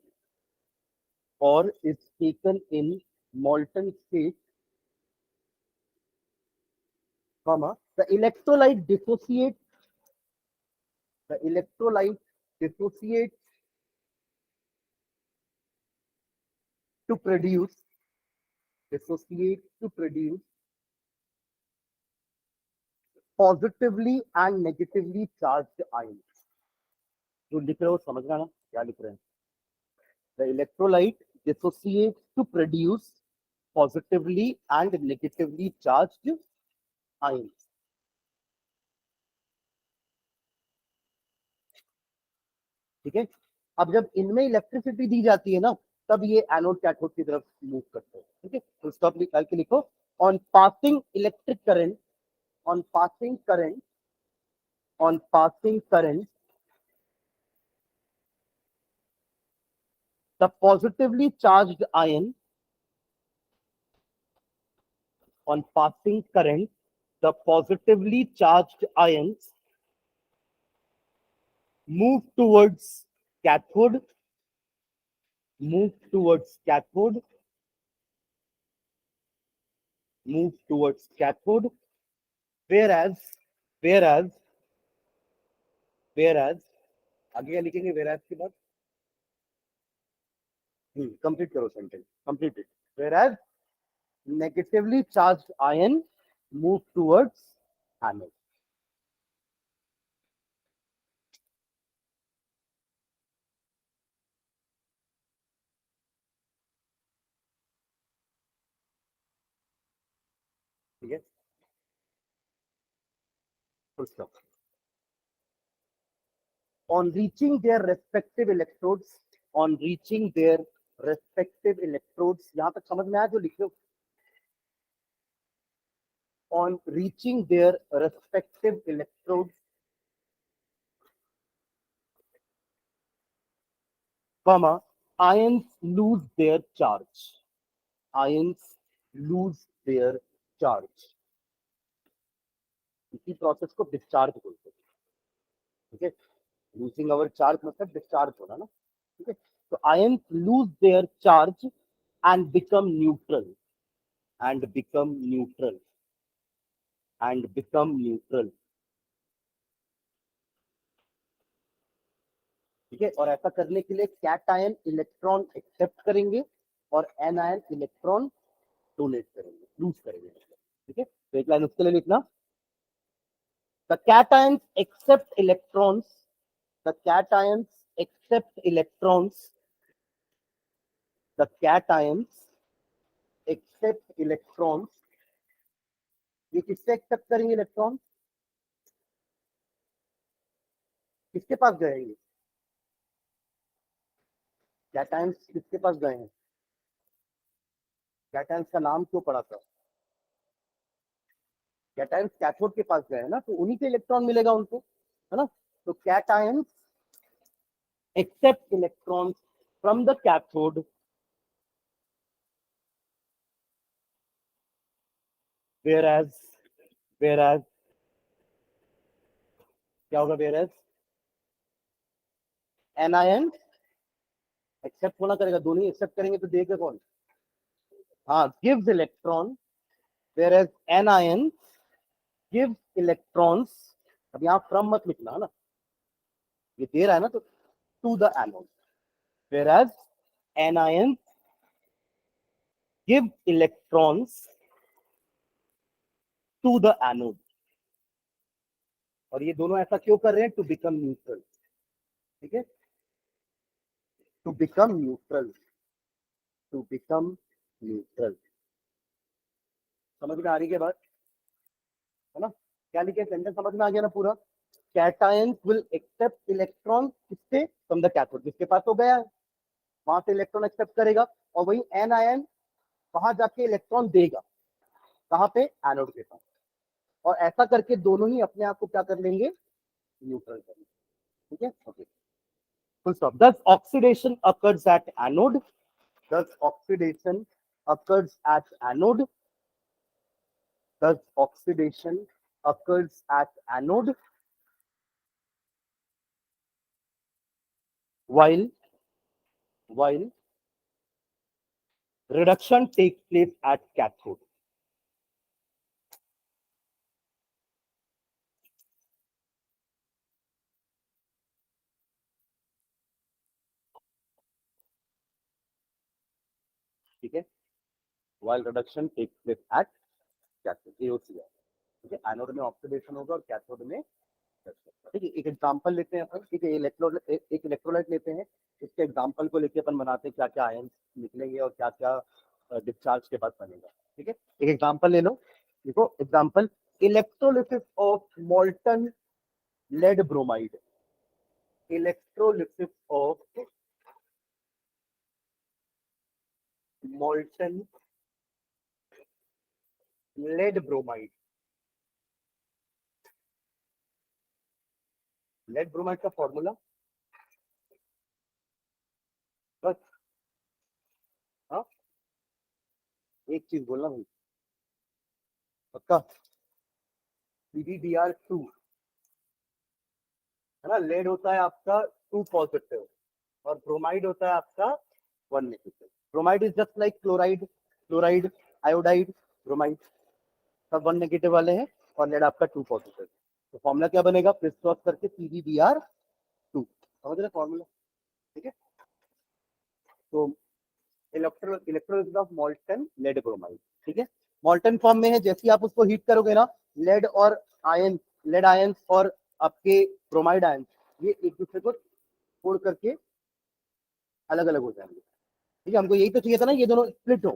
or is taken in molten state, comma, the electrolyte dissociates to produce dissociate to produce positively and negatively charged ions. जो लिख रहे हो समझना ना क्या लिख रहे हैं। The electrolyte dissociates to produce positively and negatively charged ions. ठीक है, अब जब इनमें इलेक्ट्रिसिटी दी जाती है ना तब ये एनोड कैथोड की तरफ मूव करते हैं। ठीक है, तो स्टॉप निकाल के लिखो, on passing electric current on passing current on passing current the positively charged ion on passing current the positively charged ions move towards cathode move towards cathode move towards cathode whereas whereas whereas आगे क्या लिखेंगे whereas के बाद complete करो sentence complete whereas negatively charged ion move towards anode. ठीक है, full stop. On reaching their respective electrodes on reaching their respective electrodes, यहां तक समझ में आया जो लिखे हो? On reaching their respective electrodes, comma, ions lose their charge. Ions lose their charge. इसी प्रोसेस को डिस्चार्ज बोलते हैं। ठीक है, losing our charge मतलब डिस्चार्ज होना ना। ठीक है, तो ions lose their charge and become neutral and become neutral and become neutral. ठीक है, और ऐसा करने के लिए कैट आयन इलेक्ट्रॉन एक्सेप्ट करेंगे और एन आयन इलेक्ट्रॉन डोनेट करेंगे, लूज करेंगे। ठीक है, तो एक लाइन उसके लिए लिखना, the cation accept electrons the cations accept electrons, the cations accept electrons, ये किससे एक्सेप्ट करेंगे इलेक्ट्रॉन, किसके पास गए ये कैटायंस, किसके पास गए हैं, कैटायंस का नाम क्यों पड़ा था, कैटायंस कैथोड के पास गए हैं ना, तो उन्हीं के इलेक्ट्रॉन मिलेगा उनको, है ना, तो cations accept electrons from the cathode whereas whereas क्या होगा whereas एनायन एक्सेप्ट होना करेगा, दोनों एक्सेप्ट करेंगे तो देगा कौन, हाँ gives electron, whereas anion gives electrons, अब यहाँ फ्रॉम मत लिखना है ना, ये दे रहा है ना, तो to the anode, whereas anion give electrons to the anode, और ये दोनों ऐसा क्यों कर रहे हैं, टू बिकम न्यूट्रल, ठीक है, to become neutral, to become neutral, समझ में आ रही है बात, है ना, क्या लिखे सेंटेंस समझ में आ गया ना पूरा, कैटायंस विल एक्सेप्ट इलेक्ट्रॉन किससे, फ्रॉम द कैथोड, जिसके पास हो गया है वहां से इलेक्ट्रॉन एक्सेप्ट करेगा, और वही एन आयन वहां जाके इलेक्ट्रॉन देगा, कहाँ पे, एनोड के पास, और ऐसा करके दोनों ही अपने आप को क्या कर लेंगे, न्यूट्रल कर लेंगे, ठीक है, okay, full stop. Thus oxidation occurs at anode, thus oxidation occurs at anode, thus oxidation occurs at anode, while reduction takes place at cathode. ठीक है, while reduction takes place at cathode, ये होती है, ठीक है, एनोड में oxidation होगा और कैथोड में, ठीक है, एक एग्जांपल लेते हैं अपन, ठीक है, एक इलेक्ट्रोलाइट लेते हैं, इसके एग्जांपल को लेके अपन बनाते हैं क्या क्या आयन निकलेंगे और क्या क्या डिस्चार्ज के बाद बनेगा, ठीक है, एक एग्जांपल ले लो, देखो example, electrolysis of molten lead bromide, electrolysis of molten lead bromide, lead bromide का फॉर्मूला बस, हाँ एक चीज बोलना भाई, पक्का, PbBr2, है ना, लेड होता है आपका 2 पॉजिटिव और ब्रोमाइड होता है आपका 1 negative, bromide is just like chloride, chloride, iodide, bromide सब 1 नेगेटिव वाले हैं, और लेड आपका 2 पॉजिटिव, तो फॉर्मूला क्या बनेगा, प्लस क्रॉस करके PbBr2, समझ रहे फॉर्मूला, ठीक है, तो electrolysis of molten lead bromide, ठीक है, मोल्टन फॉर्म में है, जैसे ही आप उसको हीट करोगे ना, लेड और आयन, लेड आयन और आपके ब्रोमाइड आयन, ये एक दूसरे को छोड़ करके अलग अलग हो जाएंगे, ठीक है, हमको यही तो चाहिए था ना, ये दोनों स्प्लिट हो,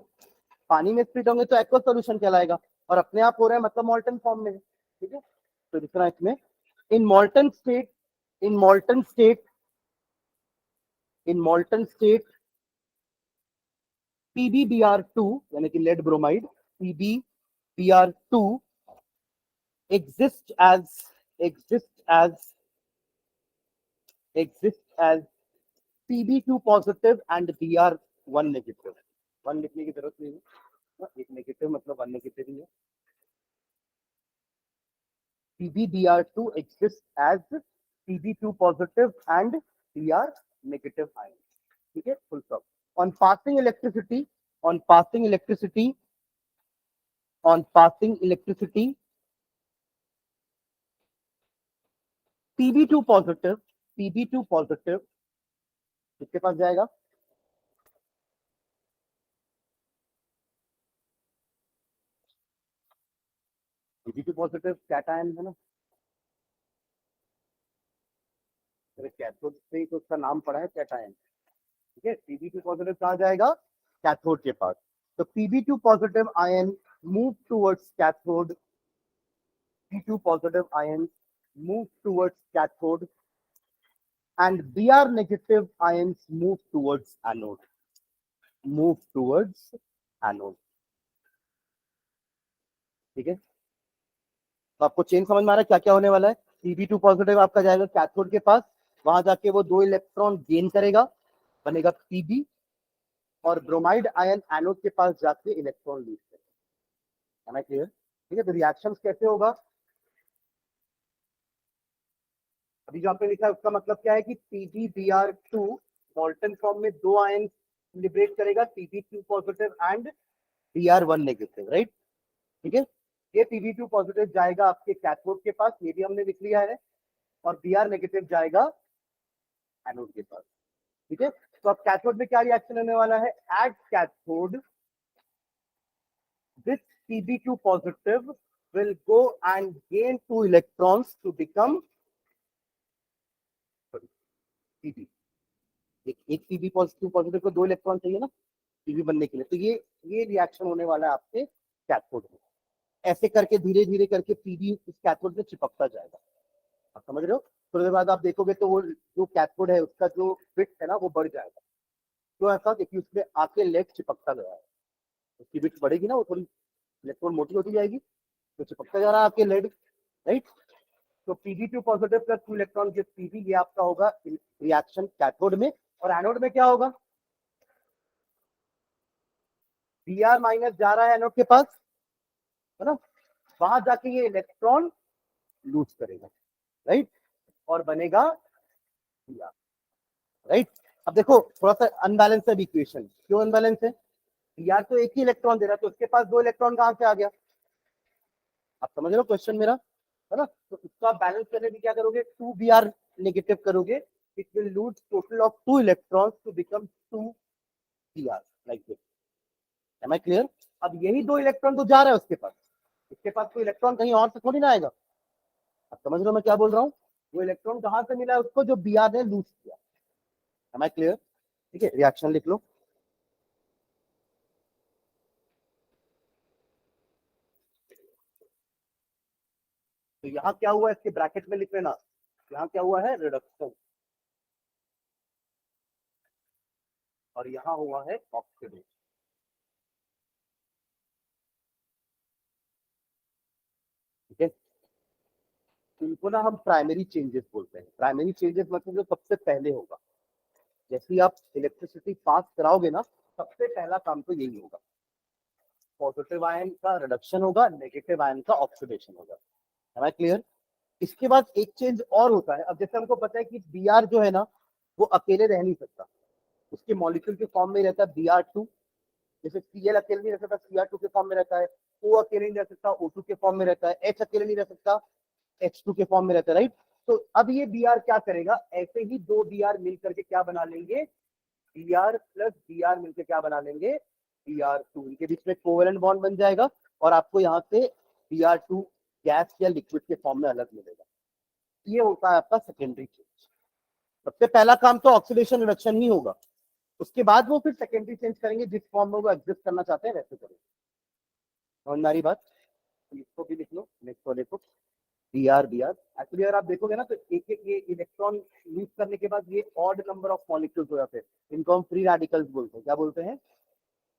पानी में स्प्लिट होंगे तो एक्वस सॉल्यूशन कहलाएगा, और अपने आप हो रहा है मतलब मोल्टन फॉर्म में है, ठीक है, तो दूसरा इसमें in molten state, in molten state, in molten state PbBr2 यानी कि lead bromide, PbBr2 exist as exist as exist as Pb2 positive and Br1 negative, 1 लिखने की जरूरत नहीं है, एक नेगेटिव मतलब 1 नेगेटिव ही है, PbBr2 exists as Pb2 positive and Br negative ion, ठीक है, full stop, on passing electricity, on passing electricity, on passing electricity, Pb2 positive, Pb2 positive किसके पास जाएगा, Pb2 पॉजिटिव कैटायन है ना, कैथोड से ही तो उसका नाम पड़ा है कैटायन, ठीक है। Pb2 पॉजिटिव कहाँ जाएगा, कैथोड के पास। तो Pb2 positive ion move towards cathode, P2 positive ions move towards cathode and Br negative ions move towards anode. Move towards anode. ठीक है, तो आपको चेन समझ में आ रहा है क्या क्या होने वाला है। Pb2 पॉजिटिव आपका जाएगा कैथोड के पास, वहां जाके वो 2 इलेक्ट्रॉन गेन करेगा, बनेगा Pb, और ब्रोमाइड आयन एनोड के पास जाके इलेक्ट्रॉन लूज करेगा। है ना क्लियर? ठीक है, तो रिएक्शन कैसे होगा, अभी जो आपने लिखा है उसका मतलब क्या है कि PbBr2 मोल्टन फॉर्म में 2 आयन लिबरेट करेगा, Pb2 positive and Br1 negative, right. ठीक है, ये Pb2 पॉजिटिव जाएगा आपके कैथोड के पास, ये भी हमने लिख लिया है, और Br नेगेटिव जाएगा एनोड के पास। ठीक है, तो अब कैथोड में क्या रिएक्शन होने वाला है, at cathode this Pb2 positive will go and gain 2 electrons to become Pb। एक Pb पॉजिटिव को 2 इलेक्ट्रॉन चाहिए ना Pb बनने के लिए, तो ये रिएक्शन होने वाला है आपके कैथोड में। ऐसे करके धीरे धीरे करके Pb इस कैथोड में चिपकता जाएगा, आप समझ रहे हो। थोड़ी देर बाद आप देखोगे तो वो जो कैथोड है उसका जो विड्थ है ना वो बढ़ जाएगा, तो ऐसा देखिए उसमें आके लेड चिपकता गया है, उसकी विड्थ बढ़ेगी ना, वो थोड़ी इलेक्ट्रॉन मोटी होती जाएगी, तो चिपकता जा रहा है आपके लेड, राइट। तो Pb2 positive plus 2 electron gives Pb, ये आपका होगा रिएक्शन कैथोड में। और एनोड में क्या होगा, Br माइनस जा रहा है एनोड के पास, है ना, वहां जाके ये इलेक्ट्रॉन लूज करेगा, राइट, और बनेगा Br, राइट। अब देखो थोड़ा सा अनबैलेंस है इक्वेशन, क्यों अनबैलेंस है, Br तो एक ही इलेक्ट्रॉन दे रहा है, तो उसके पास 2 इलेक्ट्रॉन कहां से आ गया, आप समझ रहे हो क्वेश्चन मेरा, है ना। तो इसका बैलेंस करने की क्या करोगे, 2Br नेगेटिव करोगे, it will lose total of 2 electrons to become 2Br, like this. Am I clear? अब यही 2 इलेक्ट्रॉन तो जा रहा है उसके पास, इसके पास कोई इलेक्ट्रॉन कहीं और से थोड़ी ना आएगा, आप समझ रहे हो मैं क्या बोल रहा हूँ, वो इलेक्ट्रॉन कहां से मिला है उसको, जो Br ने लूज किया। Am I clear? ठीक है, रिएक्शन लिख लो। तो यहाँ क्या हुआ, इसके ब्रैकेट में लिख लेना, यहाँ क्या हुआ है, रिडक्शन, और यहाँ हुआ है ऑक्सीडेशन। ठीक है, इनको ना हम प्राइमरी चेंजेस बोलते हैं। प्राइमरी चेंजेस मतलब जो सबसे पहले होगा, जैसे ही आप इलेक्ट्रिसिटी पास कराओगे ना, सबसे पहला काम तो यही होगा, पॉजिटिव आयन का रिडक्शन होगा, नेगेटिव आयन का ऑक्सीडेशन होगा। है ना क्लियर? इसके बाद एक चेंज और होता है। अब जैसे हमको पता है कि Br जो है ना वो अकेले रह नहीं सकता, उसके मॉलिक्यूल के फॉर्म में रहता है Br2, जैसे Cl अकेले नहीं रह सकता, Cr2 के फॉर्म में रहता है, O अकेले नहीं रह सकता, O2 के फॉर्म में रहता है, H अकेले नहीं रह सकता, H2 के फॉर्म में रहता है, राइट। तो अब ये Br क्या करेगा, ऐसे ही 2 Br मिल करके क्या बना लेंगे, Br प्लस Br मिलकर क्या बना लेंगे, Br2, इनके बीच में कोवेलेंट बॉन्ड बन जाएगा, और आपको यहाँ से Br2 गैस या लिक्विड के फॉर्म में अलग मिलेगा। ये होता है आपका सेकेंडरी चेंज। सबसे पहला काम तो ऑक्सीडेशन रिडक्शन ही होगा, उसके बाद वो फिर सेकेंडरी चेंज करेंगे, जिस फॉर्म में वो एग्जिस्ट करना चाहते हैं वैसे करेंगे। समझ में आ रही बात? इसको भी लिख लो, नेक्स्ट वाले को, Br एक्चुअली अगर आप देखोगे ना तो एक एक ये इलेक्ट्रॉन यूज करने के बाद ये ऑड नंबर ऑफ मॉलिक्यूल्स हो जाते हैं, इनको हम फ्री रेडिकल्स बोलते हैं। क्या बोलते हैं,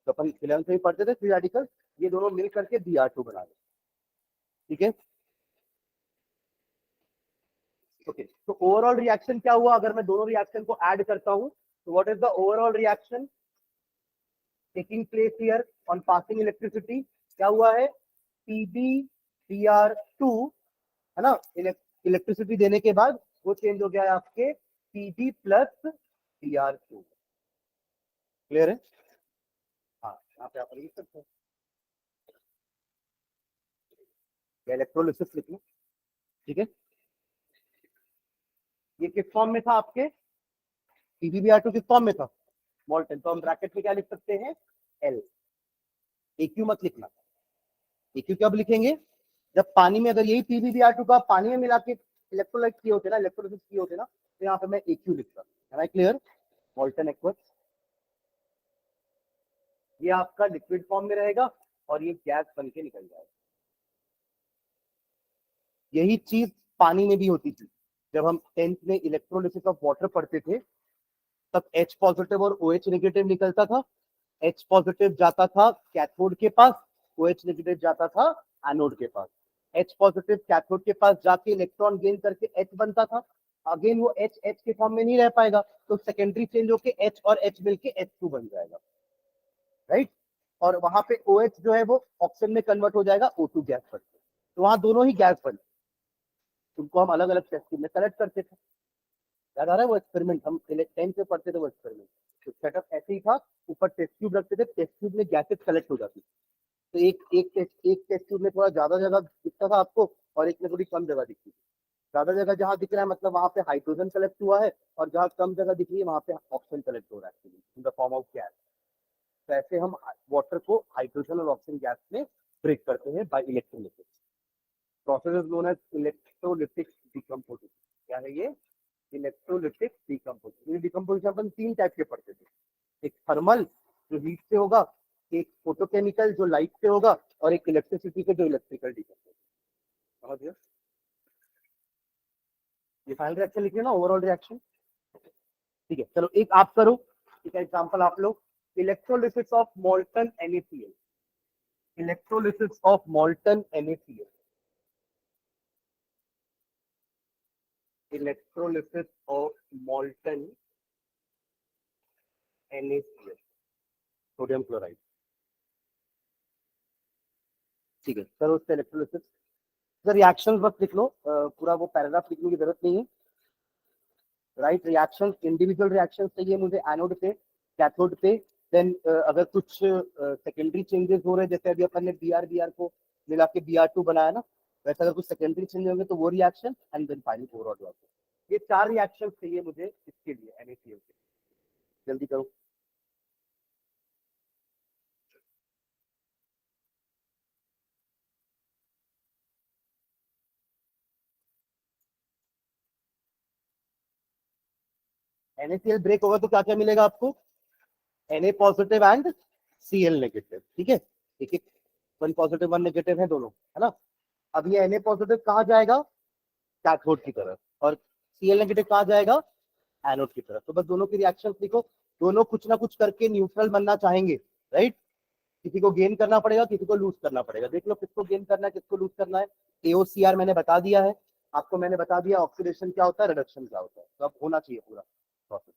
तो अपन 11th में पढ़ते थे फ्री रेडिकल्स, ये दोनों मिल करके Br2 बना दें। ठीक है, ओके। तो ओवरऑल रिएक्शन क्या हुआ, अगर मैं दोनों रिएक्शन को ऐड करता हूं तो what is the overall reaction taking place here on passing electricity, क्या हुआ है, PbBr2, है ना, इलेक्ट्रिसिटी देने के बाद वो चेंज हो गया है आपके Pb प्लस Br2। क्लियर है? हाँ, यहाँ पे आप लिख सकते हैं, इलेक्ट्रोलिसिस लिख लो। ठीक है, ये किस फॉर्म में था आपके, PbBr2 किस फॉर्म में था, मोल्टन, तो हम ब्रैकेट में क्या लिख सकते हैं, L। AQ मत लिखना, AQ कब लिखेंगे, जब पानी में, अगर यही PbBr2 का पानी में मिला के इलेक्ट्रोलाइट किए होते ना, इलेक्ट्रोलिसिस किए होते ना, तो यहाँ पे मैं AQ लिखता हूँ। Am I clear? Molten aqueous, ये आपका लिक्विड फॉर्म में रहेगा और ये गैस बन के निकल जाएगा। यही चीज पानी में भी होती थी। जब हम 10th में इलेक्ट्रोलिसिस ऑफ वाटर पढ़ते थे तब H पॉजिटिव और OH नेगेटिव निकलता था। H पॉजिटिव जाता था कैथोड के पास, OH नेगेटिव जाता था एनोड के पास। H पॉजिटिव कैथोड के पास जाके इलेक्ट्रॉन गेन करके H बनता था। अगेन वो H के फॉर्म में नहीं रह पाएगा, तो सेकेंडरी चेंज होके H और H मिलके H2 बन जाएगा, राइट। और वहां पे OH जो है वो ऑक्सीजन में कन्वर्ट हो जाएगा O2 गैस बन के। तो वहां दोनों ही गैस बन, उनको हम अलग अलग टेस्ट में कलेक्ट करते थे। याद आ रहा है वो एक्सपेरिमेंट, हम 10th में पढ़ते थे वो एक्सपेरिमेंट। तो सेटअप ऐसे ही था, ऊपर टेस्ट ट्यूब रखते थे, टेस्ट ट्यूब में गैसेस कलेक्ट हो जाती थी। तो एक टेस्ट ट्यूब में थोड़ा ज्यादा जगह दिखता था आपको और एक में थोड़ी कम जगह दिखती थी। ज्यादा जगह जहां दिख रहा है मतलब वहां पे हाइड्रोजन कलेक्ट हुआ है, और जहां कम जगह दिख रही है वहां पे ऑक्सीजन कलेक्ट हो रहा है in the form of gas. तो ऐसे हम वाटर को हाइड्रोजन और ऑक्सीजन गैस में ब्रेक करते हैं by electrolysis. Process is known as electrolytic decomposition. क्या है ये? Electrolytic decomposition. डिकम्पोजिशन अपन 3 टाइप के पढ़ते थे, एक थर्मल जो हीट से होगा, एक फोटोकेमिकल जो लाइट से होगा, और एक इलेक्ट्रिसिटी के जो इलेक्ट्रिकल डिकम्पोजिशन। समझ गए? ये फाइनल रिएक्शन लिखिए ना, ओवरऑल रिएक्शन। ठीक है, चलो एक आप करो, ठीक है, एग्जांपल आप लोग। Electrolysis of molten NaCl, electrolysis of molten NaCl, electrolysis of molten NaCl, sodium chloride. ठीक है, सर उससे इलेक्ट्रोलिसिस, सर रिएक्शंस बस लिख लो, पूरा वो पैराग्राफ लिखने की जरूरत नहीं है। राइट, रिएक्शंस, इंडिविजुअल रिएक्शंस चाहिए मुझे एनोड पे, कैथोड पे। देन अगर कुछ सेकेंडरी चेंजेस हो रहे हैं, जैसे अभी अपन ने Br को मिला के Br2 बनाया ना, वैसे अगर कुछ सेकेंडरी चेंज होंगे तो वो reaction, and then final overall reaction. ये 4 रिएक्शंस चाहिए मुझे इसके लिए NaCl के। जल्दी करो। NaCl ब्रेक होगा तो क्या क्या मिलेगा आपको? Na positive and Cl negative. ठीक है, एक एक, 1 पॉजिटिव 1 नेगेटिव है दोनों, है ना। अब ये Na पॉजिटिव कहाँ जाएगा? कैथोड की तरफ, और Cl नेगेटिव कहाँ जाएगा? एनोड की तरफ। तो बस दोनों की रिएक्शन लिखो, दोनों कुछ ना कुछ करके न्यूट्रल बनना चाहेंगे, राइट। किसी को गेन करना पड़ेगा, किसी को लूज करना पड़ेगा। देख लो किसको गेन करना है, किसको लूज करना है। AOCR मैंने बता दिया है आपको, मैंने बता दिया ऑक्सीडेशन क्या होता है, रिडक्शन क्या होता है, तो अब होना चाहिए पूरा प्रोसेस।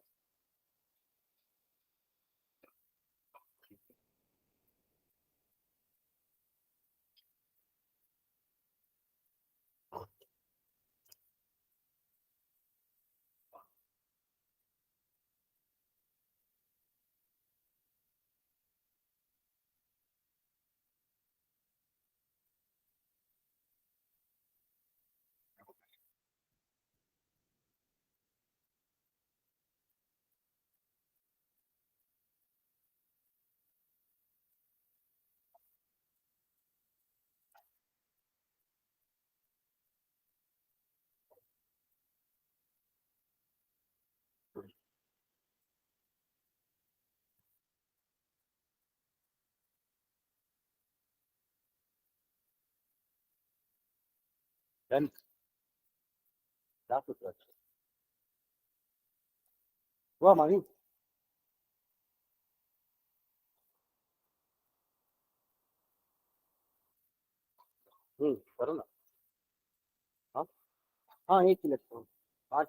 डन, क्या सोच रहा है? हुआ मानी? करो ना। हाँ हाँ, एक इलेक्ट्रॉन, हाँ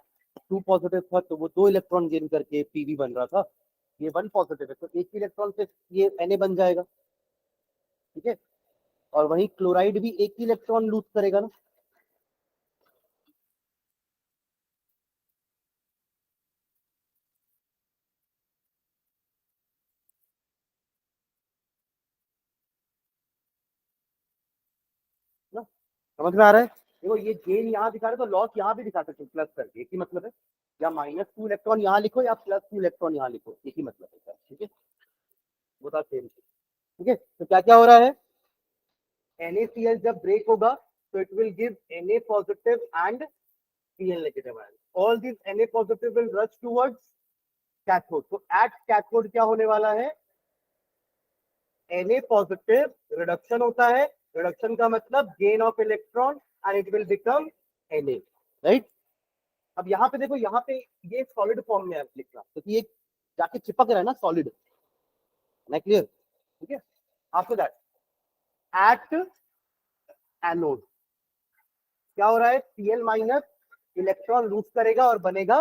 2 पॉजिटिव था तो वो 2 इलेक्ट्रॉन गेन करके पीवी बन रहा था। ये 1 पॉजिटिव है तो एक इलेक्ट्रॉन से ये Na बन जाएगा, ठीक है। और वही क्लोराइड भी एक ही इलेक्ट्रॉन लूज करेगा ना। ना, समझ में आ रहा है? देखो ये गेन यहाँ दिखा रहे तो लॉस यहाँ भी दिखा सकते प्लस करके, एक ही मतलब है। या -2 इलेक्ट्रॉन यहाँ लिखो या +2 इलेक्ट्रॉन यहाँ लिखो, एक ही मतलब है, ठीक है। वो था सेम, ठीक है। तो क्या क्या हो रहा है? NaCl जब ब्रेक होगा तो it will give Na positive and Cl negative ion. All these Na positive will rush towards cathode. तो at cathode क्या होने वाला है? Na positive reduction होता है. Reduction का मतलब gain of electron and it will become Na. Right? अब यहाँ पे देखो, यहाँ पे ये सॉलिड फॉर्म में है लिखना, तो ये जाके चिपक रहा है ना सॉलिड. क्लियर? ठीक है. आफ्टर दैट एट एनोड क्या हो रहा है? Cl माइनस इलेक्ट्रॉन लूज करेगा और बनेगा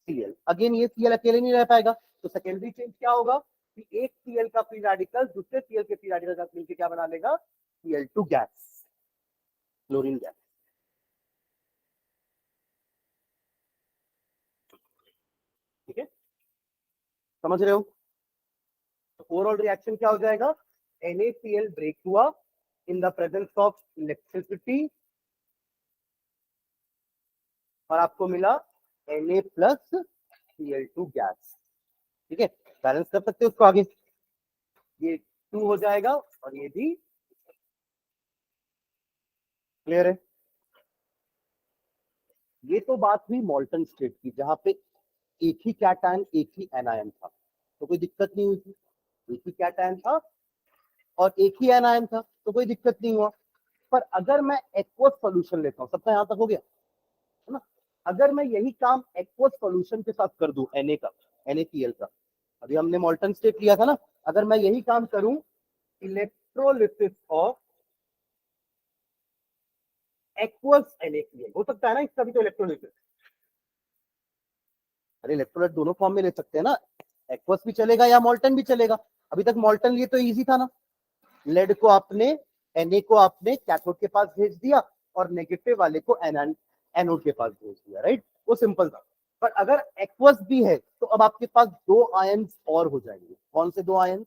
Cl. अगेन ये Cl अकेले नहीं रह पाएगा, तो सेकेंडरी चेंज क्या होगा कि एक Cl का फ्री रेडिकल दूसरे Cl के फ्री रेडिकल का मिलकर क्या बना लेगा? Cl2 gas, chlorine gas. ठीक है, समझ रहे हो? तो ओवरऑल रिएक्शन क्या हो जाएगा? NaCl ब्रेक हुआ in the presence of electricity और आपको मिला Na प्लस Cl2 गैस. ठीक है, बैलेंस कर सकते हो उसको आगे. ये 2 हो जाएगा और ये भी. क्लियर है? ये तो बात हुई मॉल्टन स्टेट की, जहां पे एक ही कैटायन एक ही एनायन था, तो कोई दिक्कत नहीं हुई थी. एक ही कैटायन था और एक ही एनायन था, तो कोई दिक्कत नहीं हुआ. पर अगर मैं एक्वस सॉल्यूशन लेता हूँ, सबका यहां तक हो गया है ना? अगर मैं यही काम एक्वस सॉल्यूशन के साथ कर दूं, Na का, NaCl का, अभी हमने मॉल्टन स्टेट लिया था ना, अगर मैं यही काम करूं इलेक्ट्रोलिसिस ऑफ एक्वस NaCl, हो सकता है ना इसका भी तो इलेक्ट्रोलिसिस. अरे इलेक्ट्रोलाइट दोनों फॉर्म में ले सकते हैं ना, एक्वस भी चलेगा या मॉल्टन भी चलेगा. अभी तक मॉल्टन लिए तो इजी था ना. लेड को आपने, Na को आपने कैथोड के पास भेज दिया और नेगेटिव वाले को एनोड के पास भेज दिया. राइट, वो सिंपल था. पर अगर एक्वस भी है तो अब आपके पास दो आयंस और हो जाएंगे. कौन से दो आयंस?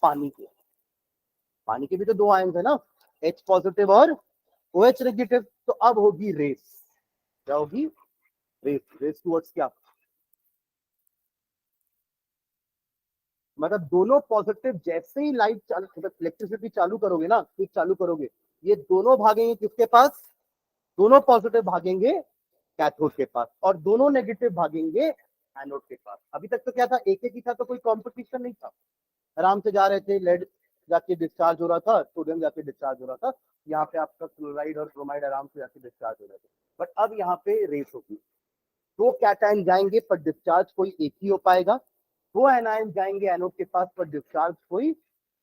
पानी के. पानी के भी तो दो आयंस है ना, H पॉजिटिव और OH नेगेटिव. तो अब होगी रेस. क्या होगी? रेस. रेस टुवर्ड्स क्या? मतलब दोनों पॉजिटिव जैसे ही लाइट इलेक्ट्रिसिटी चालू करोगे ना, स्विच चालू करोगे, ये दोनों भागेंगे किसके पास? दोनों पॉजिटिव भागेंगे कैथोड के पास और दोनों नेगेटिव भागेंगे एनोड के पास. अभी तक तो क्या था? एक एक ही था, तो कोई कंपटीशन नहीं था. आराम से जा रहे थे. लेड जाके डिस्चार्ज हो रहा था, सोडियम जाके डिस्चार्ज हो रहा था. यहाँ पे आपका क्लोराइड और ब्रोमाइड आराम से जाके डिस्चार्ज हो रहे थे. बट अब यहाँ पे रेस होगी. दो कैटायन जाएंगे पर डिस्चार्ज कोई एक ही हो पाएगा. दो एनायन जाएंगे एनोड के पास पर डिस्चार्ज कोई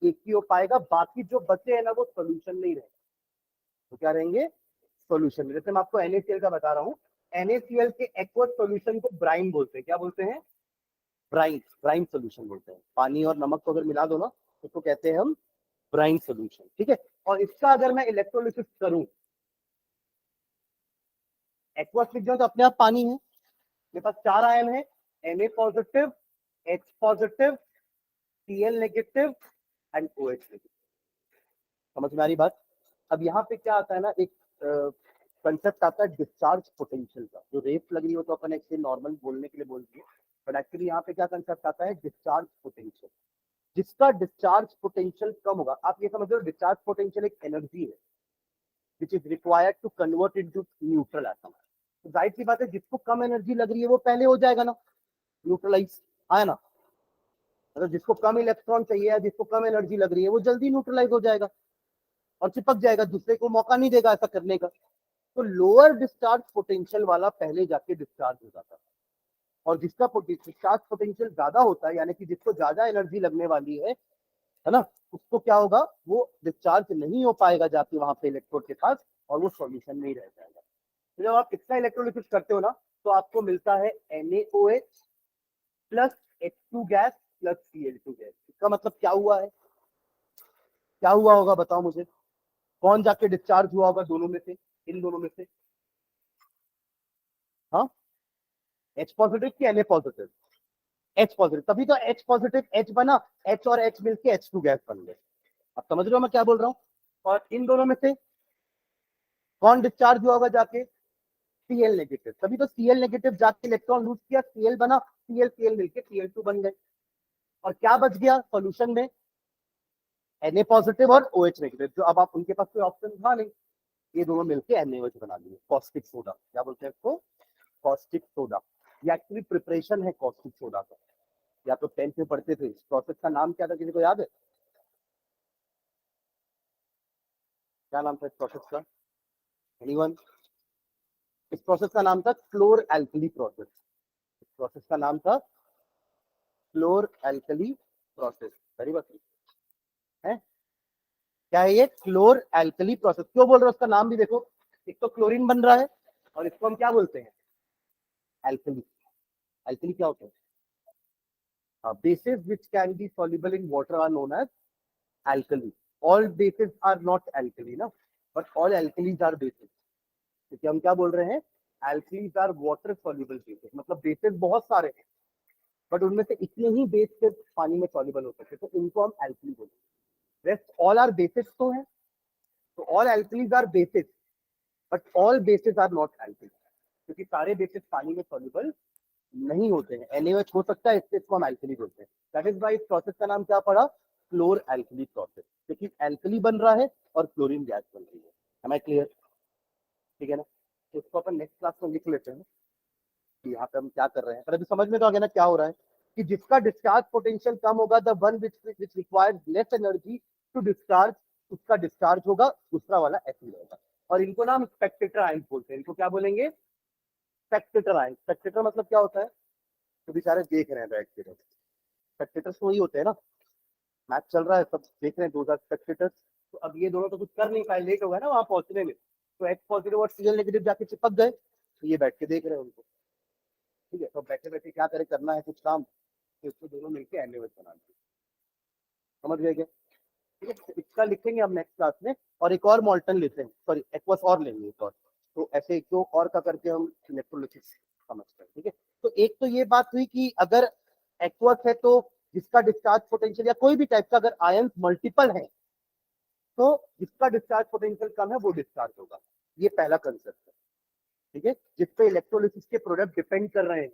एक ही हो पाएगा. बाकी जो बचे हैं ना, वो सोल्यूशन नहीं रहेंगे. तो क्या रहेंगे? सोल्यूशन. जैसे मैं आपको NaCl का बता रहा हूँ, NaCl के एक्वस सोल्यूशन को ब्राइन बोलते हैं. क्या बोलते हैं? ब्राइन. ब्राइन सोल्यूशन बोलते हैं. पानी और नमक को अगर मिला दो ना, तो उसको कहते हैं हम ब्राइन सोल्यूशन. ठीक है, और इसका अगर मैं इलेक्ट्रोलिसिस करूं, एक्वस लिख जाऊं तो अपने आप पानी है. मेरे पास चार आयन है, Na positive, H positive, Cl negative and OH negative. समझ में आ रही बात? अब यहाँ पे क्या आता है ना, एक कंसेप्ट आता है डिस्चार्ज पोटेंशियल का. जो रेस लग रही हो तो अपन एक्चुअली नॉर्मल बोलने के लिए बोल दिए, बट एक्चुअली यहाँ पे क्या कंसेप्ट आता है? Discharge potential. जिसका डिस्चार्ज पोटेंशियल कम होगा, आप ये समझ लो डिस्चार्ज पोटेंशियल एक एनर्जी है which is required to convert into neutral atom. तो जाहिर सी बात है, जिसको कम एनर्जी लग रही है वो पहले हो जाएगा ना न्यूट्रलाइज. आया ना? मतलब जिसको कम इलेक्ट्रॉन चाहिए या जिसको कम एनर्जी लग रही है वो जल्दी न्यूट्रलाइज हो जाएगा और चिपक जाएगा, दूसरे को मौका नहीं देगा ऐसा करने का. तो लोअर डिस्चार्ज पोटेंशियल वाला पहले जाके डिस्चार्ज हो जाता है. और जिसका डिस्चार्ज पोटेंशियल ज्यादा होता है, यानी कि जिसको ज्यादा एनर्जी लगने वाली है ना, उसको क्या होगा? वो डिस्चार्ज नहीं हो पाएगा जाके वहां पे इलेक्ट्रोड के पास और वो सॉल्यूशन नहीं रह जाएगा. तो जब आप इसका इलेक्ट्रोलिसिस करते हो ना, तो आपको मिलता है NaOH plus H2 gas plus Cl2 gas. इसका मतलब क्या हुआ है? क्या हुआ होगा बताओ मुझे? कौन जाके डिस्चार्ज हुआ होगा दोनों में से, इन दोनों में से? हाँ, H पॉजिटिव की Na पॉजिटिव? H positive. तभी तो H पॉजिटिव H बना, H और H मिलके H2 गैस बन गए. अब समझ रहे हो मैं क्या बोल रहा हूँ? और इन दोनों में से कौन डिस्चार्ज हुआ होगा जाके? Cl negative. तभी तो Cl नेगेटिव जाके इलेक्ट्रॉन लूज किया, Cl बना, Cl मिलके Cl2 बन गए. और क्या बच गया सॉल्यूशन में? Na पॉजिटिव और OH नेगेटिव. जो अब आप उनके पास कोई ऑप्शन था नहीं, ये दोनों मिलके NaOH बना दिए. Caustic soda. क्या बोलते हैं इसको? Caustic soda. ये एक्चुअली प्रिपरेशन है कॉस्टिक सोडा का, या तो 10th में पढ़ते थे। इस प्रोसेस का नाम क्या था, किसी को याद है? क्या नाम था इस प्रोसेस का? एनीवन? इस प्रोसेस का नाम था क्लोर एल्कली प्रोसेस। इस प्रोसेस का नाम था क्लोर एल्कली प्रोसेस। सही बात है? क्या है ये? क्लोर एल्कली प्रोसेस। क्यों बोल रहे हो? उसका नाम भी देखो, एक तो क्लोरीन बन रहा है और इसको हम क्या बोलते हैं? एल्कली। एल्कली क्या होता है? bases which can be soluble in water are known as alkali. All bases are not alkali ना, but all alkalis are bases। क्योंकि हम क्या बोल रहे हैं? alkalis are water soluble bases, मतलब bases बहुत सारे हैं, बट उनमें से इतने ही बेस के पानी में soluble हो सकते हैं, तो इनको हम alkali बोलते हैं। rest all are bases तो है, तो all alkalis are bases, but all bases are not alkalis, क्योंकि सारे बेसिस पानी में soluble नहीं होते हैं। NaOH हो सकता है, इसको हम एल्कली बोलते हैं। दैट इज वाई इस प्रोसेस का नाम क्या पड़ा? क्लोर एल्कली प्रोसेस, क्योंकि एल्कली बन रहा है और क्लोरीन गैस बन रही है। Am I clear? ठीक है ना? तो इसको अपन नेक्स्ट क्लास में लिख लेते हैं कि यहाँ पे हम क्या कर रहे हैं, पर अभी समझ में तो आ गया ना क्या हो रहा है, कि जिसका डिस्चार्ज पोटेंशियल कम होगा, the one which requires less energy to discharge, उसका डिस्चार्ज होगा, दूसरा वाला ऐसे रहेगा। और इनको ना हम स्पेक्टेटर आयंस बोलते हैं। इनको क्या बोलेंगे? Spectator ions. स्पेक्टेटर मतलब क्या होता है? तो बेचारे देख रहे हैं बैठ के, स्पेक्टेटर्स तो वही होते हैं ना, मैच चल रहा है, सब देख रहे हैं, 2000 स्पेक्टेटर्स। तो अब ये दोनों तो कुछ कर नहीं पाए, लेट हो गया ना वहां पहुंचने में, तो एक्स पॉजिटिव और सीएल नेगेटिव जाके चिपक गए, तो ये बैठ के देख रहे हैं उनको। ठीक है, तो बैठे बैठे क्या करें, करना है कुछ काम, तो इसको दोनों मिलकर एनएच बना देंगे। समझ गए क्या? ठीक है, तो इसका लिखेंगे हम नेक्स्ट क्लास में। और एक और मॉल्टन लेते हैं, सॉरी एक्वस और लेंगे एक और, तो ऐसे एक दो और का करके हम इलेक्ट्रोलिसिस समझते हैं। ठीक है, तो एक तो ये बात हुई कि अगर एक्वस है तो जिसका डिस्चार्ज पोटेंशियल या कोई भी टाइप का अगर आयंस मल्टीपल है, तो जिसका डिस्चार्ज पोटेंशियल कम है वो डिस्चार्ज होगा। ये पहला कंसेप्ट है। ठीक है, जिसपे इलेक्ट्रोलिसिस के प्रोडक्ट डिपेंड कर रहे हैं।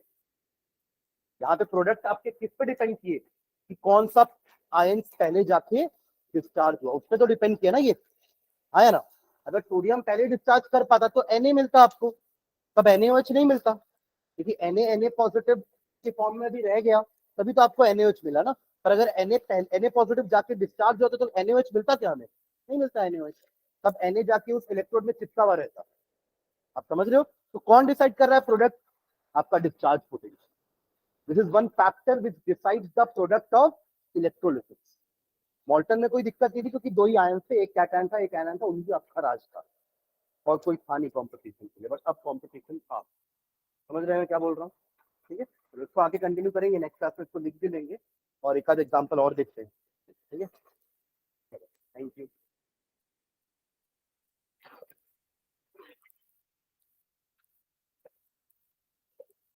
यहाँ पे प्रोडक्ट आपके किस पे डिपेंड किए, कि कौन सा आयंस पहले जाके डिस्चार्ज हुआ, उस पर तो डिपेंड किया ना ये, आया ना? अगर सोडियम पहले डिस्चार्ज कर पाता तो Na मिलता आपको, तब NaOH नहीं मिलता, क्योंकि Na पॉजिटिव के फॉर्म में भी रह गया, तभी तो आपको NaOH मिला ना। पर अगर Na पॉजिटिव जाके डिस्चार्ज होता तो NaOH मिलता क्या हमें? नहीं मिलता NaOH, तब Na जाके उस इलेक्ट्रोड में चिपका हुआ रहता। आप समझ रहे हो? तो कौन डिसाइड कर रहा है प्रोडक्ट? आपका discharge potential. This is one factor which decides the product of electrolysis. मॉल्टन में कोई दिक्कत नहीं थी, क्योंकि दो ही आयन थे, एक कैटायन था एक एनायन था, उनकी अच्छा राज था, और कोई था नहीं कॉम्पिटिशन के लिए, बट अब कॉम्पिटिशन था। समझ रहे हैं क्या बोल रहा हूँ? ठीक है, तो इसको आगे कंटिन्यू करेंगे, नेक्स्ट क्लास में इसको लिख भी लेंगे और एक आध एग्जाम्पल और देखते हैं। ठीक है, थैंक यू।